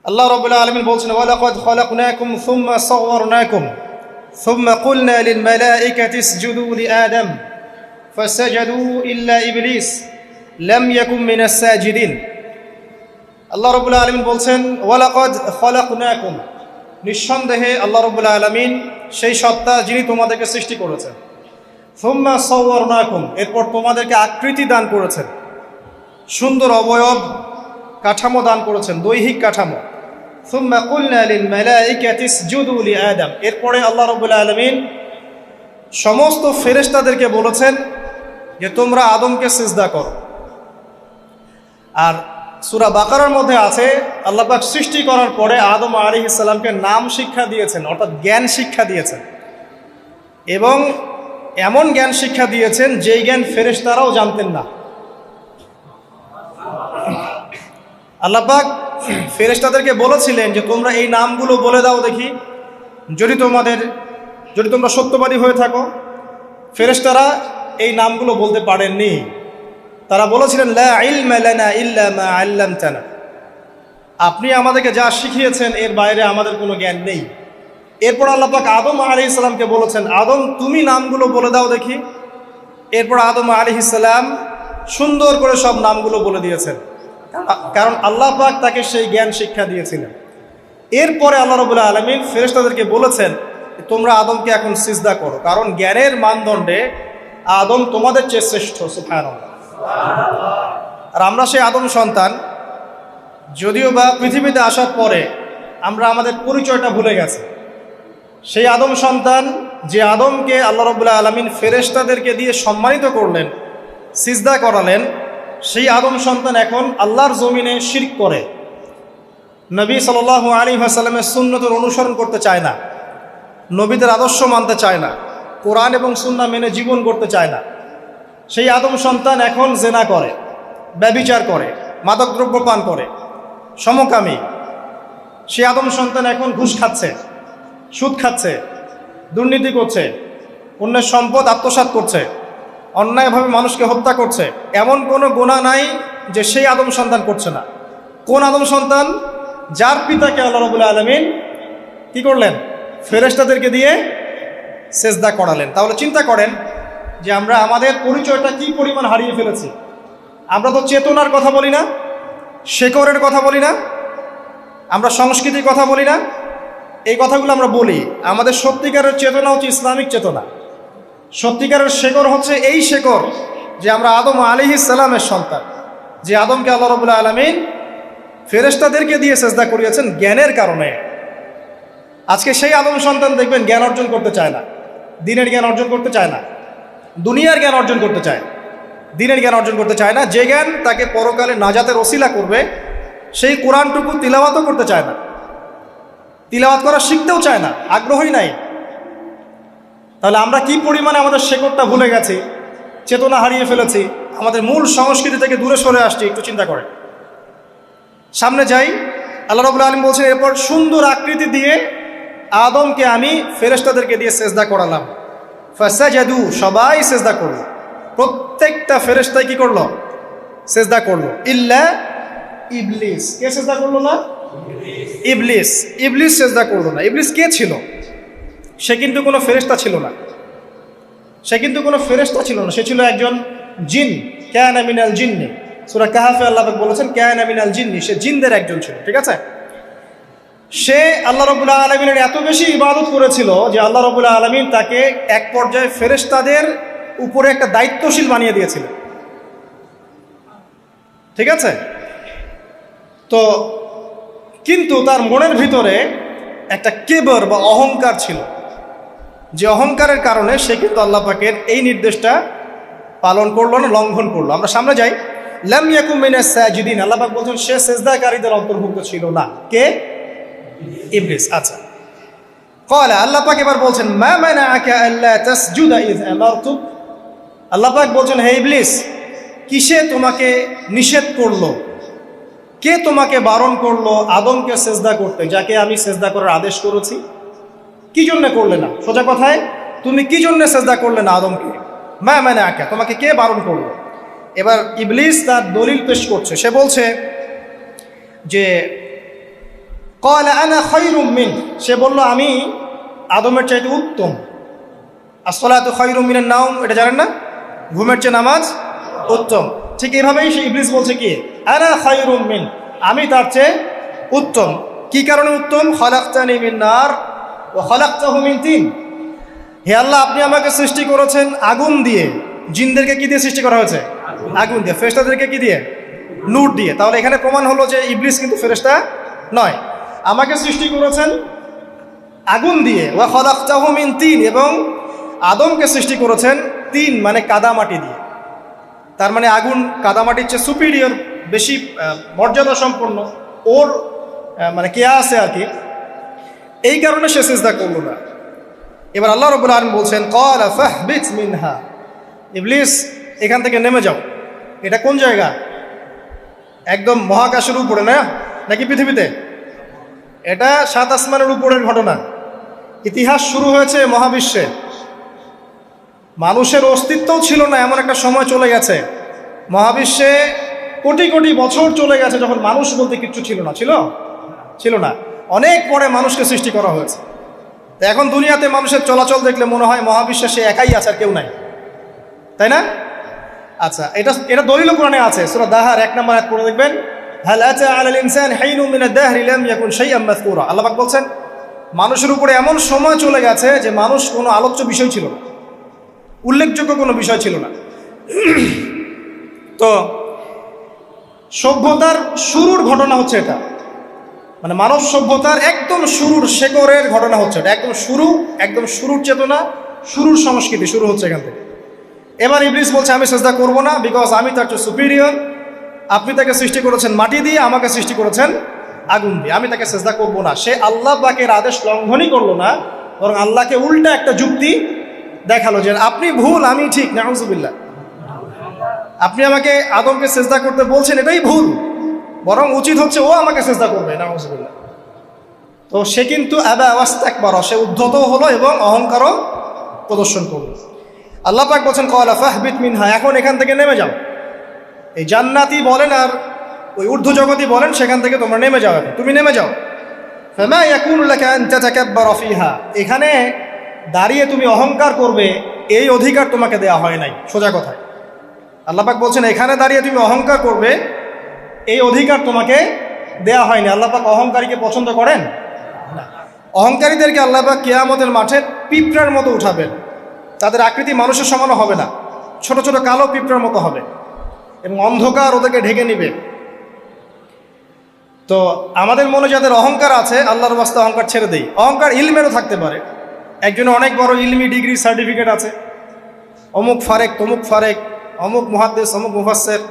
আল্লাহ রাব্বুল আলামিন বলছেন ওয়ালাকাদ খালাকনাকুম সুম্মা সাওয়ারনাকুম সুম্মা কুলনা লিল মালাইকাতি ইসজুদু লিআদম ফাসাজাদু ইল্লা ইবলিস লাম ইয়াকুম মিনাস সাজিদিন। আল্লাহ রাব্বুল আলামিন বলছেন ওয়ালাকাদ খালাকনাকুম, নিঃসন্দেহে আল্লাহ রাব্বুল আলামিন সেই সত্তা যিনি তোমাদেরকে সৃষ্টি করেছেন। সুম্মা সাওয়ারনাকুম, এরপর তোমাদেরকে আকৃতি দান করেছেন, সুন্দর অবয়ব কাঠামো দান করেছেন, দৈহিক কাঠামো। সুম্মা কুলনা লিল মালাইকাতি ইসজুদু লিআদম, এরপরে আল্লাহ রাব্বুল আলামিন সমস্ত ফেরেশতাদেরকে বলেছেন যে তোমরা আদমকে সিজদা করো। আর সূরা বাকারার মধ্যে আছে আল্লাহ পাক সৃষ্টি করার পরে আদম আলাইহিস সালামকে নাম শিক্ষা দিয়েছেন, অর্থাৎ জ্ঞান শিক্ষা দিয়েছেন, এবং এমন জ্ঞান শিক্ষা দিয়েছেন যেই জ্ঞান ফেরেশতারাও জানতেন না। আল্লাহ পাক ফেরেশতাদেরকে বলেছিলেন যে তোমরা এই নামগুলো বলে দাও দেখি, যদি তোমরা সত্যবাদী হয়ে থাকো। ফেরেশতারা এই নামগুলো বলতে পারেননি। তারা বলেছিলেন লা ইলমা লানা ইল্লা মা আল্লামতানা, আপনি আমাদেরকে যা শিখিয়েছেন এর বাইরে আমাদের কোনো জ্ঞান নেই। এরপর আল্লাহ পাক আদম আলাইহিস সালামকে বলেছেন আদম তুমি নামগুলো বলে দাও দেখি। এরপর আদম আলাইহিস সালাম সুন্দর করে সব নামগুলো বলে দিয়েছেন, কারণ আল্লাহ পাক তাকে সেই জ্ঞান শিক্ষা দিয়েছিলেন। এরপরে আল্লাহ রাব্বুল আলামিন ফেরেশতাদেরকে বলেছেন তোমরা আদমকে এখন সিজদা করো, কারণ জ্ঞানের মানদণ্ডে আদম তোমাদের চেয়ে শ্রেষ্ঠ। সুবহানাল্লাহ। আর আমরা সেই আদম সন্তান, যদিও বা পৃথিবীতে আসার পরে আমরা আমাদের পরিচয়টা ভুলে গেছি। সেই আদম সন্তান যে আদমকে আল্লাহ রাব্বুল আলামিন ফেরেশতাদেরকে দিয়ে সম্মানিত করলেন, সিজদা করালেন, সেই আদম সন্তান এখন আল্লাহর জমিনে শিরক করে, নবী সাল্লাল্লাহু আলাইহি ওয়াসাল্লামের সুন্নতের অনুসরণ করতে চায় না, নবীদের আদর্শ মানতে চায় না, কোরআন এবং সুন্নাহ মেনে জীবন করতে চায় না। সেই আদম সন্তান এখন জেনা করে, ব্যভিচার করে, মাদকদ্রব্য পান করে, সমকামী। সেই আদম সন্তান এখন ঘুষ খাচ্ছে, সুদ খাচ্ছে, দুর্নীতি করছে, অন্যের সম্পদ আত্মসাৎ করছে, অন্যায়ভাবে মানুষকে হত্যা করছে। এমন কোনো গুনাহ নাই যে সেই আদম সন্তান করছে না। কোন আদম সন্তান? যার পিতাকে আল্লাহ রাব্বুল আলামিন কি করলেন? ফেরেশতাদেরকে দিয়ে সেজদা করালেন। তাহলে চিন্তা করেন যে আমরা আমাদের পরিচয়টা কি পরিমাণ হারিয়ে ফেলেছি। আমরা তো চেতনার কথা বলি না, শেকড়ের কথা বলি না, আমরা সংস্কৃতির কথা বলি না। এই কথাগুলো আমরা বলি। আমাদের সত্যিকারের চেতনা হচ্ছে ইসলামিক চেতনা। সত্যিকারের শেকড় হচ্ছে এই শেকড় যে আমরা আদম আলাইহিস সালামের সন্তান, যে আদমকে আল্লাহ রাব্বুল আলামিন ফেরেশতাদেরকে দিয়ে সেজদা করিয়েছেন জ্ঞানের কারণে। আজকে সেই আদম সন্তান দেখবেন জ্ঞান অর্জন করতে চায় না, দিনের জ্ঞান অর্জন করতে চায় না, দুনিয়ার জ্ঞান অর্জন করতে চায়, দিনের জ্ঞান অর্জন করতে চায় না। যে জ্ঞান তাকে পরকালে নাজাতের ওসিলা করবে, সেই কোরআনটুকু তিলাওয়াতও করতে চায় না, তিলাওয়াত করা শিখতেও চায় না, আগ্রহই নাই। তাহলে আমরা কি পরিমাণে আমাদের শেকড়টা ভুলে গেছি, চেতনা হারিয়ে ফেলেছি, আমাদের মূল সংস্কৃতি থেকে দূরে সরে আসছি। একটু চিন্তা করে সামনে যাই। আল্লাহ রাব্বুল আলামিন বলছেন এরপর সুন্দর আকৃতি দিয়ে আদমকে আমি ফেরেশতাদেরকে দিয়ে সেজদা করালাম। ফাসাজাদু, সবাই সেজদা করলো, প্রত্যেকটা ফেরেশতাই কি করলো? সেজদা করলো। ইল্লা ইবলিস, কে সেজদা করলো না? ইবলিস। ইবলিস সেজদা করলো না। ইবলিস কে ছিল? সে কিন্তু কোনো ফেরেশতা ছিল না। সে ছিল একজন জিন। কানা মিনাল জিন্নি, সূরা কাহফে আল্লাহ পাক বলেছেন কানা মিনাল জিন্নি, সে জিনদের একজন ছিল। ঠিক আছে? সে আল্লাহ রাব্বুল আলামিনের এত বেশি ইবাদত করেছিল যে আল্লাহ রাব্বুল আলামিন তাকে এক পর্যায়ে ফেরেশতাদের উপরে একটা দায়িত্বশীল বানিয়ে দিয়েছিলেন। ঠিক আছে? তো কিন্তু তার মনের ভিতরে একটা কিবর বা অহংকার ছিল, যে অহংকারের কারণে সে কিন্তু আল্লাহ পাকের এই নির্দেশটা পালন করলো না, লঙ্ঘন করলো। আমরা সামনে যাই। লাম ইয়াকুম মিনাস সাজিদিন, আল্লাহ পাক বলছেন সে সিজদাকারীদের অন্তর্ভুক্ত ছিল না। কে? ইবলিস। আচ্ছা, ক্বালা, আল্লাহ পাক এবার বলছেন মা মানাআকা আল্লা তাসজুদা ইয আমারতুক। আল্লাহ পাক বলছেন হে ইবলিস, কিসে তোমাকে নিষেধ করলো, কে তোমাকে বারণ করলো আদমকে সেজদা করতে, যাকে আমি সেজদা করার আদেশ করেছি? কি জন্য করলে না? সোজা কথায় তুমি কি জন্য সেজদা করলে না আদমকে? মা মানাআকা, তোমাকে কে বারণ করলো? এবার ইবলিস তার দলিল পেশ করছে। সে বলছে যে ক্বালা আনা খায়রুম মিন, সে বলল আমি আদমের চাইতে উত্তম। আসসালাতু খায়রুম মিনান নাওম, এটা জানেন না? ঘুমের চেয়ে নামাজ উত্তম। ঠিক এইভাবেই সে ইবলিস বলছে কি, আনা খায়রুম মিন, আমি তার চেয়ে উত্তম। কি কারণে উত্তম? খালাকতানি মিন নার ওয়া খালাকতাহু মিন তিন। হে আল্লাহ, আপনি আমাকে সৃষ্টি করেছেন আগুন দিয়ে, জিনদেরকে কি দিয়ে সৃষ্টি করা হয়েছে? আগুন দিয়ে। ফেরেশতাদেরকে কি দিয়ে? নূর দিয়ে। তাহলে এখানে প্রমাণ হলো যে ইবলিস কিন্তু ফেরেশতা নয়। আমাকে সৃষ্টি করেছেন আগুন দিয়ে, ওয়া খালাকতাহু মিন তিন, এবং আদমকে সৃষ্টি করেছেন তিন মানে কাদামাটি দিয়ে। তার মানে আগুন কাদামাটির চেয়ে সুপিরিয়র, বেশি মর্যাদা সম্পন্ন, ওর মানে কে আছে আর কি। এই কারণে সে সিজদা করলো না। এবার আল্লাহ রাব্বুল আলামিন বলছেন, ক্বালা ফাহবিত মিনহা, ইবলিস এখান থেকে নেমে যাও। এটা কোন জায়গা? একদম মহাকাশের উপরে না, নাকি পৃথিবীতে? এটা 7 আসমানের উপরের ঘটনা। ইতিহাস শুরু হয়েছে মহাবিশ্বে। মানুষের অস্তিত্বও ছিল না, এমন একটা সময় চলে গেছে। মহাবিশ্বে কোটি কোটি বছর চলে গেছে যখন মানুষ বলতে কিচ্ছু ছিল না। ছিল না। অনেক পরে মানুষকে সৃষ্টি করা হয়েছে। তো এখন দুনিয়াতে মানুষের চলাচল দেখলে মনে হয় মহাবিশ্বে সে একাই আছে, আর কেউ নাই, তাই না? আচ্ছা, এটা দলিল কোরআনে আছে। সূরা দাহার 1 নম্বর আয়াত পড়ে দেখবেন, হাল আতা আলাল ইনসান হাইনুম মিনাদ দাহরি লাম ইয়াকুন শাইআম মাযকুরা। আল্লাহ পাক বলছেন, মানুষের উপরে এমন সময় চলে গেছে যে মানুষ কোনো আলোচ্য বিষয় ছিল না, উল্লেখযোগ্য কোনো বিষয় ছিল না। তো সভ্যতার শুরুর ঘটনা হচ্ছে এটা, মানে মানব সভ্যতার একদম শুরুর শেকড়ের ঘটনা হচ্ছে এটা। একদম শুরুর চেতনা, শুরুর সংস্কৃতি শুরু হচ্ছে এখান থেকে। এবার ইবলিস বলছে আমি সিজদা করব না, বিকজ আমি তার চেয়ে সুপিরিয়র। আপনি তাকে সৃষ্টি করেছেন মাটি দিয়ে, আমাকে সৃষ্টি করেছেন আগুন দিয়ে, আমি তাকে সিজদা করব না। সে আল্লাহ পাকের আদেশ লঙ্ঘনই করলো না, বরং আল্লাহকে উল্টা একটা যুক্তি দেখালো যে আপনি ভুল, আমি ঠিক। নাউজুবিল্লাহ, আপনি আমাকে আদমকে সিজদা করতে বলছেন, এটাই ভুল, বরং উচিত হচ্ছে ও আমাকে সিজদা করবে। নাউজুবিল্লাহ। তো সে কিন্তু আবা ওয়াস্তাকবারা, সে উদ্ধত হলো এবং অহংকারও প্রদর্শন করলো। আল্লাহ পাক বলছেন, ক্বালা ফাহবিত মিনহা, এখন এখান থেকে নেমে যাও। এই জান্নাতি বলেন আর ওই ঊর্ধ্ব জগতি বলেন, সেখান থেকে তোমরা নেমে যাও, এখন তুমি নেমে যাও। ফামা ইয়াকুনু লাকা আন তাতাকাব্বারা ফিহা, এখানে দাঁড়িয়ে তুমি অহংকার করবে এই অধিকার তোমাকে দেয়া হয় নাই। সোজা কথায় আল্লাহ পাক বলছেন, এখানে দাঁড়িয়ে তুমি অহংকার করবে এই অধিকার তোমাকে দেয়া হয়নি। আল্লাহ পাক অহংকারীকে পছন্দ করেন না। অহংকারীদেরকে আল্লাহ পাক কিয়ামতের মাঠে পিঁপড়ার মতো উঠাবেন। তাদের আকৃতি মানুষের সমানও হবে না, ছোট ছোট কালো পিঁপড়ার মতো হবে, এবং অন্ধকার ওদেরকে ঢেকে নিবে। তো আমাদের মনে যাদের অহংকার আছে, আল্লাহর ওয়াস্তে অহংকার ছেড়ে দেই। অহংকার ইলমেরও থাকতে পারে। একজনের অনেক বড় ইলমি ডিগ্রি সার্টিফিকেট আছে, অমুক ফারেক তমুক ফারেক, অমুক মুহাদ্দিস অমুক মুফাসসির,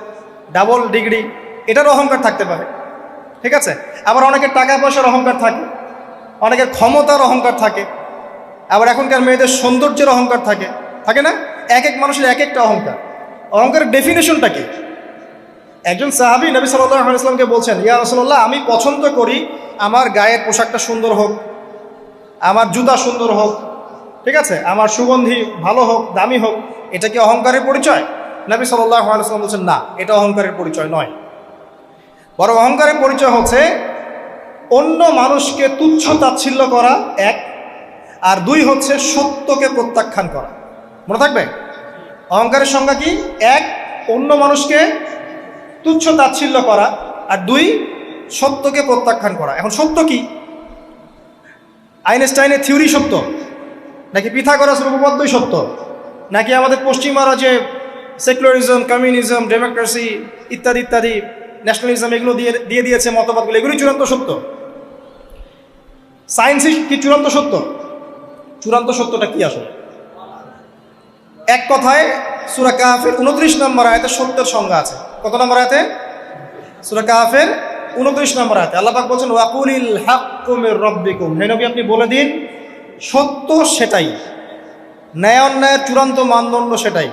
ডাবল ডিগ্রি, এটার অহংকার থাকতে পারে, ঠিক আছে। আবার অনেকের টাকা পয়সার অহংকার থাকে, অনেকের ক্ষমতার অহংকার থাকে, আবার এখনকার মেয়েদের সৌন্দর্যের অহংকার থাকে, থাকে না? এক এক মানুষের এক একটা অহংকার। অহংকারের ডেফিনেশনটা কি? একজন সাহাবী নবী সাল্লাল্লাহু আলাইহি ওয়াসাল্লামকে বলছেন, ইয়া রাসূলুল্লাহ, আমি পছন্দ করি আমার গায়ের পোশাকটা সুন্দর হোক, আমার জুতা সুন্দর হোক, ঠিক আছে, আমার সুগন্ধি ভালো হোক, দামি হোক, এটা কি অহংকারের পরিচয়? নবী সাল্লাল্লাহু আলাইহি ওয়াসাল্লাম বলছেন, না, এটা অহংকারের পরিচয় নয়। বরং অহংকারের পরিচয় হচ্ছে অন্য মানুষকে তুচ্ছ তাচ্ছিল্য করা, এক, আর দুই হচ্ছে সত্যকে প্রত্যাখ্যান করা। মনে থাকবে অহংকারের সংজ্ঞা কি? এক, অন্য মানুষকে তুচ্ছ তাচ্ছিল্য করা, আর দুই, সত্যকে প্রত্যাখ্যান করা। এখন সত্য কি? আইনস্টাইনের থিওরি সত্য, নাকি পিথাগোরাসের উপপাদ্যই সত্য, নাকি আমাদের পশ্চিমারা যে সেকুলারিজম, কমিউনিজম, ডেমোক্রেসি ইত্যাদি ইত্যাদি, ন্যাশনালিজম, এগুলো দিয়ে দিয়েছে মতবাদগুলো, এগুলোই চূড়ান্ত সত্য? সায়েন্সই কি চূড়ান্ত সত্য? চূড়ান্ত সত্যটা কি আসলে? এক কথায় সূরা কাহফের 29 নম্বর আয়াতে সত্যের সংজ্ঞা আছে। কত নম্বর আয়াতে? সূরা কাহফের 29 নম্বর আয়াতে আল্লাহ পাক বলছেন, ওয়াকুলিল হাক্কু মির রাব্বিকুম, হে নবী আপনি বলে দিন সত্য সেটাই, ন্যায় অন্যায়ের চূড়ান্ত মানদণ্ড সেটাই,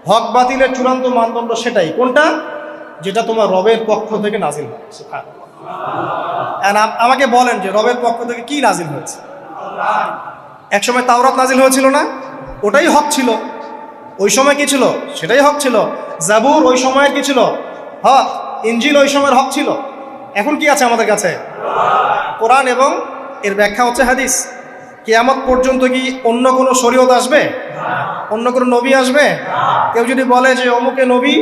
হক বাতিলের চূড়ান্ত মানদণ্ড সেটাই। কোনটা? যেটা তোমার রবের পক্ষ থেকে নাজিল হয়। সুবহানাল্লাহ। আমাকে বলেন যে রবের পক্ষ থেকে কি নাজিল হয়েছে? একসময় তাওরাত নাজিল হয়েছিল না? ওটাই হক ছিল। ওই সময় কি ছিল? সেটাই হক ছিল। জাবুর ওই সময়ের কি ছিল? হক। ইনজিল ওই সময়ের হক ছিল। এখন কি আছে আমাদের কাছে? কোরআন এবং এর ব্যাখ্যা হচ্ছে হাদিস। কিয়ামত পর্যন্ত কি অন্য কোনো শরীয়ত আসবে? অন্য কোনো নবী আসবে? কেউ যদি বলে যে অমুকে নবী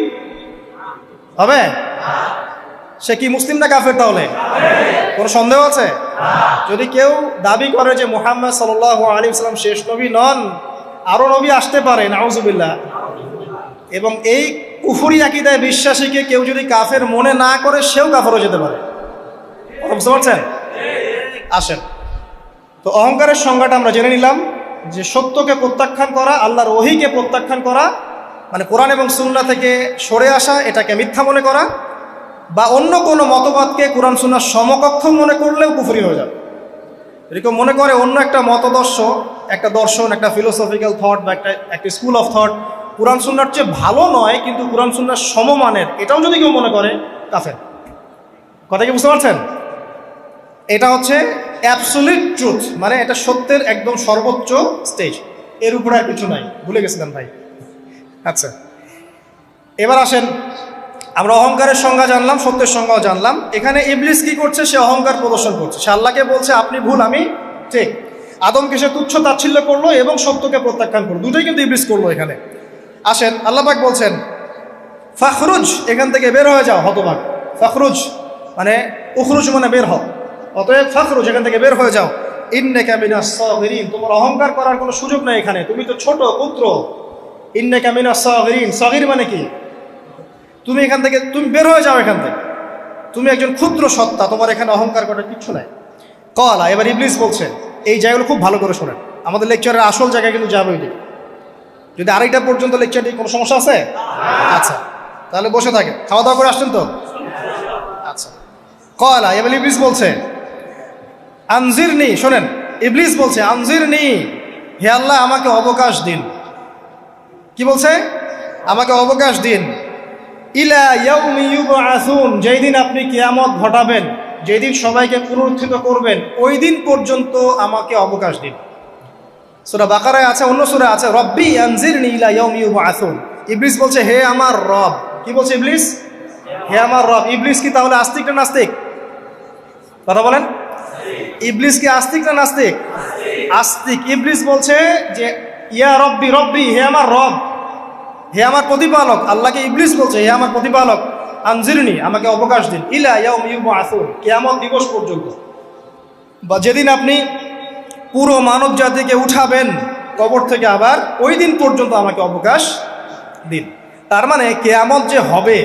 হবে, সে কি মুসলিম না কাফের? তাহলে কোনো সন্দেহ আছে? যদি কেউ দাবি করে যে মুহাম্মদ সাল্লাল্লাহু আলাইহি ওয়াসাল্লাম শেষ নবী নন, আরো নবী আসতে পারে, নাউজুবিল্লাহ, এবং এই কুফরি আকীদায় বিশ্বাসীকে কেউ যদি কাফের মনে না করে, সেও কাফের হয়ে যেতে পারে। বুঝতে পারছেন? আসেন, তো অহংকারের সংজ্ঞাটা আমরা জেনে নিলাম যে সত্যকে প্রত্যাখ্যান করা, আল্লাহর ওহীকে প্রত্যাখ্যান করা, মানে কোরআন এবং সুন্নাহ থেকে সরে আসা, এটাকে মিথ্যা মনে করা, বা অন্য কোনো মতবাদকে কোরআন সুন্নাহর সমকক্ষ মনে করলেও কুফরি হয়ে যাবে। এরকম মনে করে অন্য একটা মতদর্শ, একটা দর্শন, একটা ফিলোসফিক্যাল থট বা একটা স্কুল অফ থট কোরআন সুন্নাহর চেয়ে ভালো নয় কিন্তু কোরআন সুন্নাহর সমমানের, এটাও যদি কেউ মনে করে, কাফের। কথা কি বুঝতে পারছেন? এটা হচ্ছে অ্যাবসলিউট ট্রুথ, মানে এটা সত্যের একদম সর্বোচ্চ স্টেজ, এর উপরে আর কিছু নাই। ভুলে গেছিলাম ভাই। আচ্ছা, এবার আসেন, আমরা অহংকারের সংজ্ঞা জানলাম, সত্যের সংজ্ঞাও জানলাম। এখানে ইবলিস কি করছে? সে অহংকার প্রদর্শন করছে। সে আল্লাহকে বলছে আপনি ভুল, আমি ঠিক। আদমকে সে তুচ্ছ তাচ্ছিল্য করলো এবং সত্যকে প্রত্যাখ্যান করলো, দুটোই কিন্তু ইবলিস করলো এখানে। আসেন, আল্লাহ পাক বলছেন ফাখরুজ, এখান থেকে বের হয়ে যাও হতভাগ। ফাখরুজ মানে উখরুজ মানে বের হও, অতএব ফাখরুজ, এখান থেকে বের হয়ে যাও। ইন্নাকা মিনাস সাগিরিন, তোমার অহংকার করার কোনো সুযোগ নাই এখানে, তুমি তো ছোট পুত্র। ইন্নাকা মিনাস সাগিরিন, সাগির মানে কি? তুমি এখান থেকে, তুমি বের হয়ে যাও এখান থেকে, তুমি একজন ক্ষুদ্র সত্তা, তোমার এখানে অহংকার করার কিচ্ছু নাই। কলা, এবার ইবলিস বলছে, এই জায়গাগুলো খুব ভালো করে শোনেন, আমাদের লেকচারের আসল জায়গায় কিন্তু যাবে ওইটি। যদি আড়াইটা পর্যন্ত লেকচার দিই, কোনো সমস্যা আছে? আচ্ছা, তাহলে বসে থাকে, খাওয়া দাওয়া করে আসছেন তো? আচ্ছা, কলা, এবার ইবলিস বলছে আনজিরনি, শোনেন, ইবলিস বলছে আনজিরনি, হে আল্লাহ আমাকে অবকাশ দিন। কি বলছে? আমাকে অবকাশ দিন। ইলা ইয়াউমি ইউবআসুন, যেই দিন আপনি কিয়ামত ঘটাবেন, যেই দিন সবাইকে পুনরুত্থিত করবেন, ওই দিন পর্যন্ত আমাকে অবকাশ দিন। সূরা বাকারায় আছে, অন্য সূরা আছে, রব্বি আনজিরনি ইলা ইয়াউমি ইউবআসুন। ইবলিস বলছে হে আমার রব। কি বলছে ইবলিস? হে আমার রব। ইবলিস কি তাহলে আস্তিক না নাস্তিক? কথা বলেন, ইবলিস কি আস্তিক না নাস্তিক? আস্তিক। ইবলিস বলছে যে ইয়া রব্বি, রব্বি, হে আমার রব, হে আমার প্রতিপালক। আল্লাহকে ইবলিস বলছে হে আমার প্রতিপালক, আনজিরনি, আমাকে অবকাশ দিন, ইলা ইয়াউমি ইউবআসুন, কিয়ামত দিবস পর্যন্ত, বা যেদিন আপনি পুরো মানব জাতিকে উঠাবেন কবর থেকে, আবার ওই দিন পর্যন্ত আমাকে অবকাশ দিন। তার মানে কিয়ামত যে হবে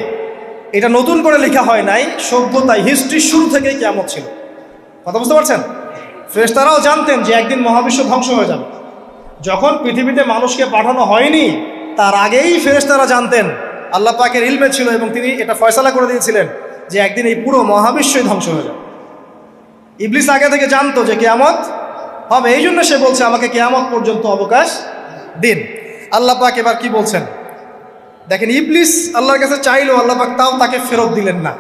এটা নতুন করে লেখা হয় নাই, সভ্যতায় হিস্ট্রির শুরু থেকেই কিয়ামত ছিল। কথা বুঝতে পারছেন? ফেরেশতারাও জানতেন যে একদিন মহাবিশ্ব ধ্বংস হয়ে যাবে। যখন পৃথিবীতে মানুষকে পাঠানো হয়নি তার আগেই ফেরেশতারা জানতেন, আল্লাহ পাকের ইলমে ছিল এবং তিনি এটা ফয়সালা করে দিয়েছিলেন যে একদিন এই পুরো মহাবিশ্বই ধ্বংস হয়ে যাবে। ইবলিস আগে থেকে জানতো যে কিয়ামত হবে, এই জন্য সে বলছে আমাকে কিয়ামত পর্যন্ত অবকাশ দিন। আল্লাহ পাক এবার কি বলছেন দেখেন, ইবলিস আল্লাহর কাছে চাইলো, আল্লাহ পাক তাও তাকে ফেরত দিলেন না।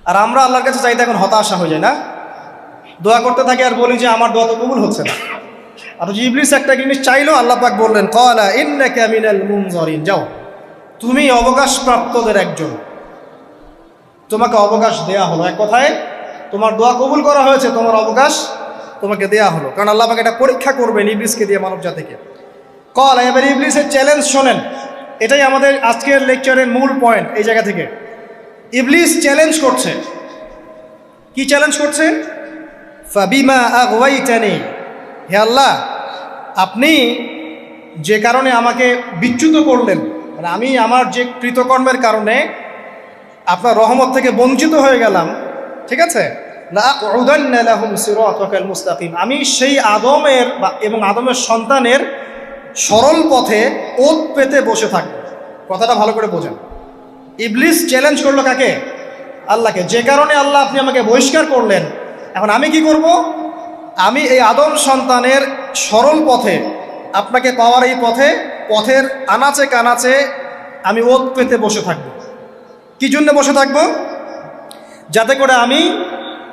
আর আমরা আল্লাহর কাছে চাইতে এখন হতাশা হয়ে যায় না, দোয়া করতে থাকি আর বলি যে আমার দোয়া তো কবুল হচ্ছে না। আর ইবলিস একটা জিনিস চাইলো, আল্লাহ পাক বললেন ক্বালা ইন্নাকা মিনাল মুনজারিন, যাও তুমি অবকাশপ্রাপ্তদের একজন, তোমাকে অবকাশ দেয়া হলো। এক কথায় তোমার দোয়া কবুল করা হয়েছে, তোমার অবকাশ তোমাকে দেয়া হলো, কারণ আল্লাহ পাক এটা পরীক্ষা করবেন ইবলিসকে দিয়ে, মানব জাতিকে। ক্বালা, এবার ইবলিসের চ্যালেঞ্জ শোনেন, এটাই আমাদের আজকের লেকচারের মূল পয়েন্ট। এই জায়গা থেকে ইবলিস চ্যালেঞ্জ করছে। কি চ্যালেঞ্জ করছে? ফাবিমা আগওয়াইতানি, হে আল্লাহ আপনি যে কারণে আমাকে বিচ্যুত করলেন, মানে আমি আমার যে কৃতকর্মের কারণে আপনার রহমত থেকে বঞ্চিত হয়ে গেলাম, ঠিক আছে, লাআকুদান্না লাহুম সিরাতাকাল মুস্তাকিম, আমি সেই আদমের এবং আদমের সন্তানের সরল পথে ওত পেতে বসে থাকব। কথাটা ভালো করে বোঝেন। ইবলিস চ্যালেঞ্জ করলো কাকে? আল্লাহকে। যে কারণে আল্লাহ আপনি আমাকে বহিষ্কার করলেন, এখন আমি কি করব? আমি এই আদম সন্তানের সরল পথে, আপনাকে পাওয়ার এই পথের আনাচে কানাচে আমি ওত পেতে বসে থাকব। কি জন্য বসে থাকব? যাতে করে আমি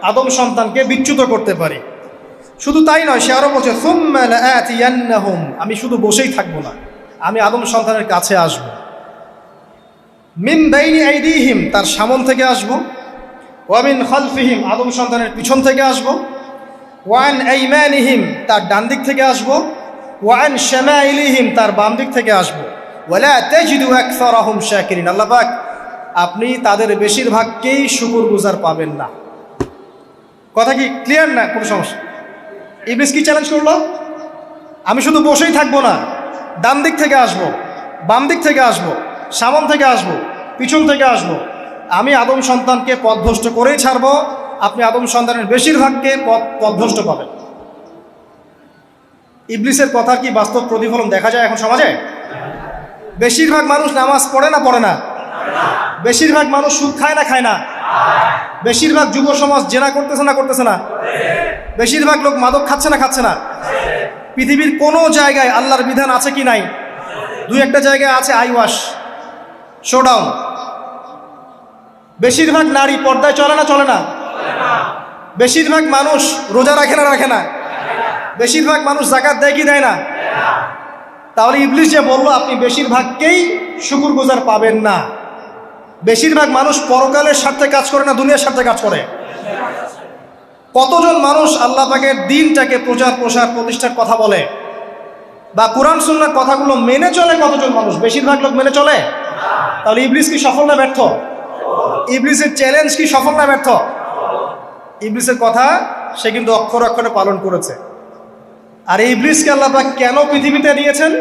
আদম সন্তানকে বিচ্যুত করতে পারি। শুধু তাই নয়, সে আরো বলছে সুম্মা লাআতিয়ান্নাহুম, আমি শুধু বসেই থাকবো না, আমি আদম সন্তানের কাছে আসব। মিন বাইনি আইদিহিম, তার সামন থেকে আসব, ওয়া মিন খালফিহিম, আদম সন্তানের পিছন থেকে আসবো, ওয়া আন আইমানিহিম, তার ডান দিক থেকে আসবো, ওয়া আন শামাইলিহিম, তার বাম দিক থেকে আসবো, ওয়ালা তাজিদু আকসারাহুম শাকিরিন। আল্লাহ পাক আপনি তাদের বেশিরভাগকেই শুকরগুজার পাবেন না। কথা কি ক্লিয়ার না? কোনো সমস্যা? ইবলিস কি চ্যালেঞ্জ করলো? আমি শুধু বসেই থাকবো না, ডান দিক থেকে আসবো, বাম দিক থেকে আসবো, সামন থেকে আসবো, পিছন থেকে আসবো, আমি আদম সন্তানকে পথভ্রষ্ট করেই ছাড়বো, আপনি আদম সন্তানের বেশিরভাগকে পথভ্রষ্ট পাবেন। ইবলিসের কথার কি বাস্তব প্রতিফলন দেখা যায় এখন সমাজে? বেশিরভাগ মানুষ নামাজ পড়ে না পড়ে না? বেশিরভাগ মানুষ সুদ খায় না খায় না? বেশিরভাগ যুব সমাজ জেনা করতেছে না করতেছে না? বেশিরভাগ লোক মাদক খাচ্ছে না খাচ্ছে না? পৃথিবীর কোনো জায়গায় আল্লাহর বিধান আছে কি নাই? দুই একটা জায়গায় আছে আই ওয়াশ, শোডাউন। বেশিরভাগ নারী পর্দায় চলে না চলে না? বেশিরভাগ মানুষ রোজা রাখে না রাখে না? বেশিরভাগ মানুষ যাকাত দেয় কি দেয় না? তাহলে ইবলিস যে বললো আপনি বেশিরভাগকেই শুকরগুজার পাবেন না, বেশিরভাগ মানুষ পরকালের স্বার্থে কাজ করে না দুনিয়ার স্বার্থে কাজ করে? কতজন মানুষ আল্লাহ পাকের দ্বীনটাকে প্রচার প্রসার প্রতিষ্ঠার কথা বলে বা কোরআন সুন্নাহর কথাগুলো মেনে চলে? কতজন মানুষ? বেশিরভাগ লোক মেনে চলে? তাহলে ইবলিস কি সফল না ব্যর্থ? ইবলিসের চ্যালেঞ্জ কি সফল না ব্যর্থ? ইবলিসের কথা সে কিন্তু অক্ষরে অক্ষরে পালন করেছে। আর এই ইবলিসকে আল্লাহ পাক কেন পৃথিবীতে দিয়েছেন?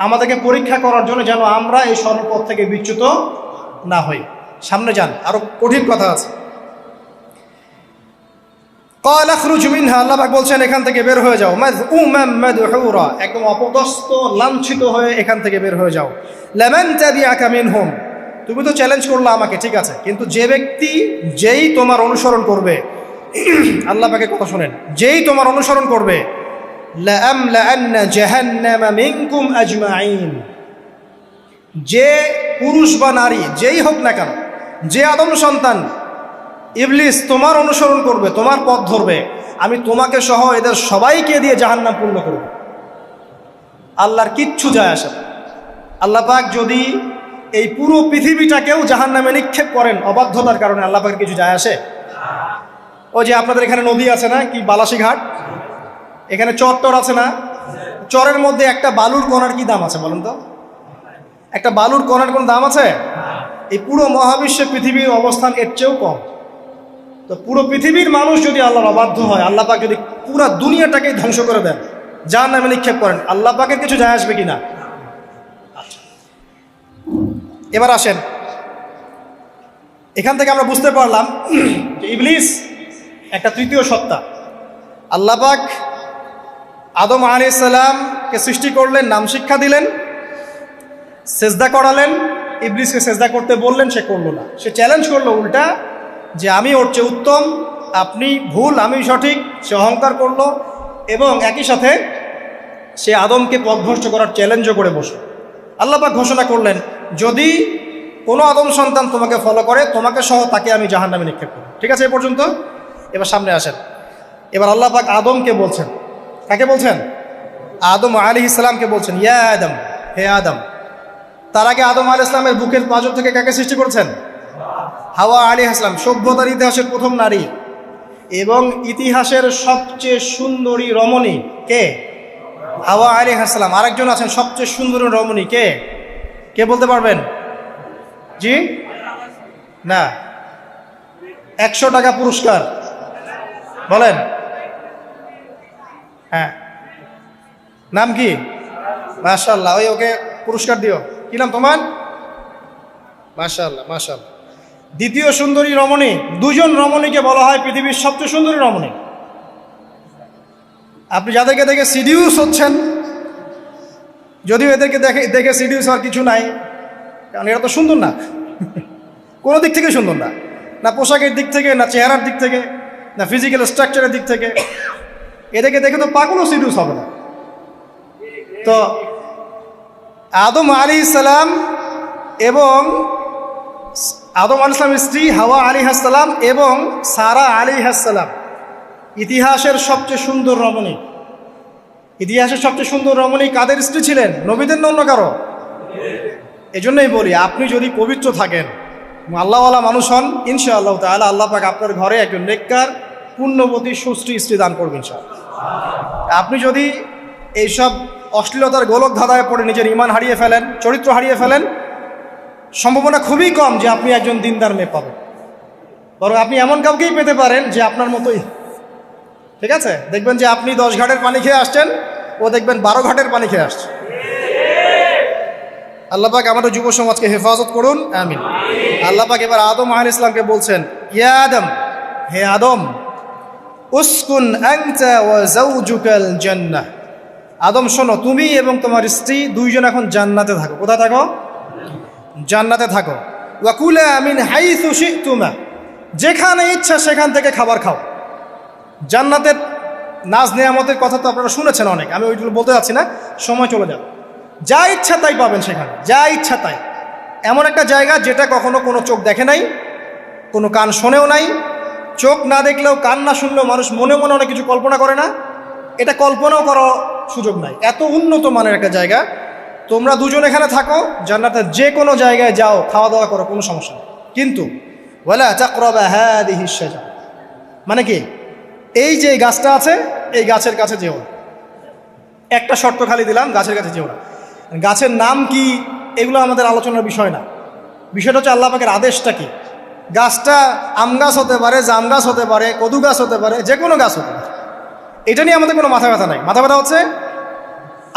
আমাদেরকে পরীক্ষা করার জন্য, যেন আমরা এই সরল পথ থেকে বিচ্যুত না হই। সামনে যান, আরো কঠিন কথা আছে। ক্বাল আখরুজ মিনহা, আল্লাহ পাক বলছেন এখান থেকে বের হয়ে যাও, মাযউমান মাদহুরা, একদম অপদস্থ লাঞ্ছিত হয়ে এখান থেকে বের হয়ে যাও। লামান তাবিআকা মিনহুম, তুমি তো চ্যালেঞ্জ করলা আমাকে, ঠিক আছে, কিন্তু যে ব্যক্তি যেই তোমার অনুসরণ করবে, আল্লাহ পাকের কথা শুনেন, যেই তোমার অনুসরণ করবে, লাআমলাআন্না জাহান্নামা মিনকুম আজমাইন, যে পুরুষ বা নারী যেই হোক না কেন, যে আদম সন্তান ইবলিস তোমার অনুসরণ করবে, তোমার পথ ধরবে, আমি তোমাকে সহ এদের সবাইকে দিয়ে জাহান্নাম পূর্ণ করব। আল্লাহর কিচ্ছু যায় আসে না। আল্লাহ পাক যদি এই পুরো পৃথিবীটাকেও জাহান্নামে নিক্ষেপ করেন অবাধ্যতার কারণে, আল্লাহ পাকের কিছু যায় আসে? ওই যে আপনাদের এখানে নদী আছে না, কি বালাসী ঘাট, এখানে চর আছে না, চরের মধ্যে একটা বালুর কণার কি দাম আছে বলেন তো? একটা বালুর কণার কোন দাম আছে? এই পুরো মহাবিশ্বে পৃথিবীর অবস্থান এর চেয়েও কম। তো পুরো পৃথিবীর মানুষ যদি আল্লাহর অবাধ্য হয়, আল্লাহ পাক যদি পুরা দুনিয়াটাকে ধ্বংস করে দেন, জাহান্নামে নিক্ষেপ করেন, আল্লাহ পাকের কিছু যায় আসবে কিনা? এবার আসেন, এখান থেকে আমরা বুঝতে পারলাম যে ইবলিস একটা তৃতীয় সত্তা। আল্লাহ পাক আদম আলাইহিস সালামকে সৃষ্টি করলেন, নাম শিক্ষা দিলেন, সেজদা করালেন, ইবলিসকে সেজদা করতে বললেন, সে করলো না। সে চ্যালেঞ্জ করলো উল্টা যে আমি ওর চেয়ে উত্তম, আপনি ভুল আমি সঠিক। সে অহংকার করলো এবং একই সাথে সে আদমকে পথভ্রষ্ট করার চ্যালেঞ্জও করে বসল। আল্লাহ পাক ঘোষণা করলেন, যদি কোনো আদম সন্তান তোমাকে ফলো করে, তোমাকে সহ তাকে আমি জাহান্নামে নিক্ষেপ করব। ঠিক আছে, এ পর্যন্ত। এবার সামনে আসেন। এবার আল্লাহ পাক আদমকে বলছেন, কাকে বলছেন? আদম আলাইহিস সালামকে বলছেন, ইয়া আদম, হে আদম। তার আগে আদম আলাইহিস সালামের বুকের পাঁজর থেকে কাকে সৃষ্টি করেছেন? হাওয়া আলাইহিস সালাম, সভ্যতার ইতিহাসের প্রথম নারী এবং ইতিহাসের সবচেয়ে সুন্দরী রমণী কে? হাওয়া আলাইহিস সালাম। আরেকজন আছেন সবচেয়ে সুন্দরী রমণী, কে? কে বলতে পারবেন? জি না, 100 টাকা পুরস্কার বলেন। হ্যাঁ, নাম কি? মাশাআল্লাহ, ওই ওকে পুরস্কার দিও। কি নাম তোমার? মাশাআল্লাহ মাশাআল্লাহ। দ্বিতীয় সুন্দরী রমণী, দুজন রমণীকে বলা হয় পৃথিবীর সবচেয়ে সুন্দরী রমণী। আপনি যাদেরকে দেখে সিডিউস হচ্ছেন, যদিও এদেরকে দেখে সিডিউস হওয়ার কিছু নাই, কারণ এরা তো সুন্দর না, কোনো দিক থেকে সুন্দর না, না পোশাকের দিক থেকে, না চেহারার দিক থেকে, না ফিজিক্যাল স্ট্রাকচারের দিক থেকে। এদেরকে দেখে তো পাগলও সিডিউস হবে না। তো আদম আলাইহিস সালাম এবং আদম আলাইহিস সালামের স্ত্রী হাওয়া আলাইহিস সালাম এবং সারা আলাইহিস সালাম ইতিহাসের সবচেয়ে সুন্দর রমণী। ইতিহাসের সবচেয়ে সুন্দর রমণী কাদের স্ত্রী ছিলেন? নবীদের না অন্য কারো? এজন্যই বলি, আপনি যদি পবিত্র থাকেন, আল্লাহওয়ালা মানুষ হন, ইনশাআল্লাহ তাআলা আল্লাহ পাক আপনার ঘরে একজন নেককার পুণ্যবতী সুষ্ঠু স্ত্রী দান করবেন ইনশাআল্লাহ। আপনি যদি এইসব অশ্লীলতার গোলক ধাঁধায় পড়ে নিজের ঈমান হারিয়ে ফেলেন, চরিত্র হারিয়ে ফেলেন, সম্ভাবনা খুবই কম যে আপনি একজন দিনদার মেয়ে পাবেন। বরং আপনি এমন কাউকেই পেতে পারেন যে আপনার মতোই, ঠিক আছে? দেখবেন যে আপনি 10 ঘাটের পানি খেয়ে আসছেন, ও দেখবেন 12 ঘাটের পানি খেয়ে আসছে। আল্লাহ পাক আমাদের যুব সমাজকে হেফাজত করুন, আমিন। আল্লাহ পাক এবার আদম আলাইহিস সালামকে বলছেন, ইয়া আদম, হে আদম, উসকুন আনতা ওয়া যাওজুকাল জান্নাহ। আদম শোনো, তুমি এবং তোমার স্ত্রী দুইজন এখন জান্নাতে থাকো। কোথায় থাকো? জান্নাতে থাকো। ওয়া কুলা মিন হাইসু শি'তুমা, যেখানে ইচ্ছা সেখান থেকে খাবার খাও। জান্নাতের নাজ নেয়ামতের কথা তো আপনারা শুনেছেন অনেক, আমি ওইগুলো বলতে যাচ্ছি না, সময় চলে যাবে। যা ইচ্ছা তাই পাবেন সেখানে, যা ইচ্ছা তাই। এমন একটা জায়গা যেটা কখনো কোনো চোখ দেখে নাই, কোনো কান শোনেও নাই। চোখ না দেখলেও, কান না শুনলেও মানুষ মনে মনে অনেক কিছু কল্পনা করে না, এটা কল্পনাও করার সুযোগ নাই। এত উন্নত মানের একটা জায়গা। তোমরা দুজন এখানে থাকো, জান্নাতের যে কোনো জায়গায় যাও, খাওয়া দাওয়া করো, কোনো সমস্যা নেই। কিন্তু ওয়ালা তাকরাবা হাদিহিশ শাজারা, মানে কি, এই যে গাছটা আছে এই গাছের কাছে যেও না। একটা শর্ত খালি দিলাম, গাছের কাছে যেও না। গাছের নাম কি এগুলো আমাদের আলোচনার বিষয় না। বিষয়টা হচ্ছে আল্লাহ পাকের আদেশটা কি। গাছটা আম গাছ হতে পারে, জাম গাছ হতে পারে, কদু গাছ হতে পারে, যে কোনো গাছ হতে পারে। এটা নিয়ে আমাদের কোনো মাথা ব্যথা নাই। মাথা ব্যথা হচ্ছে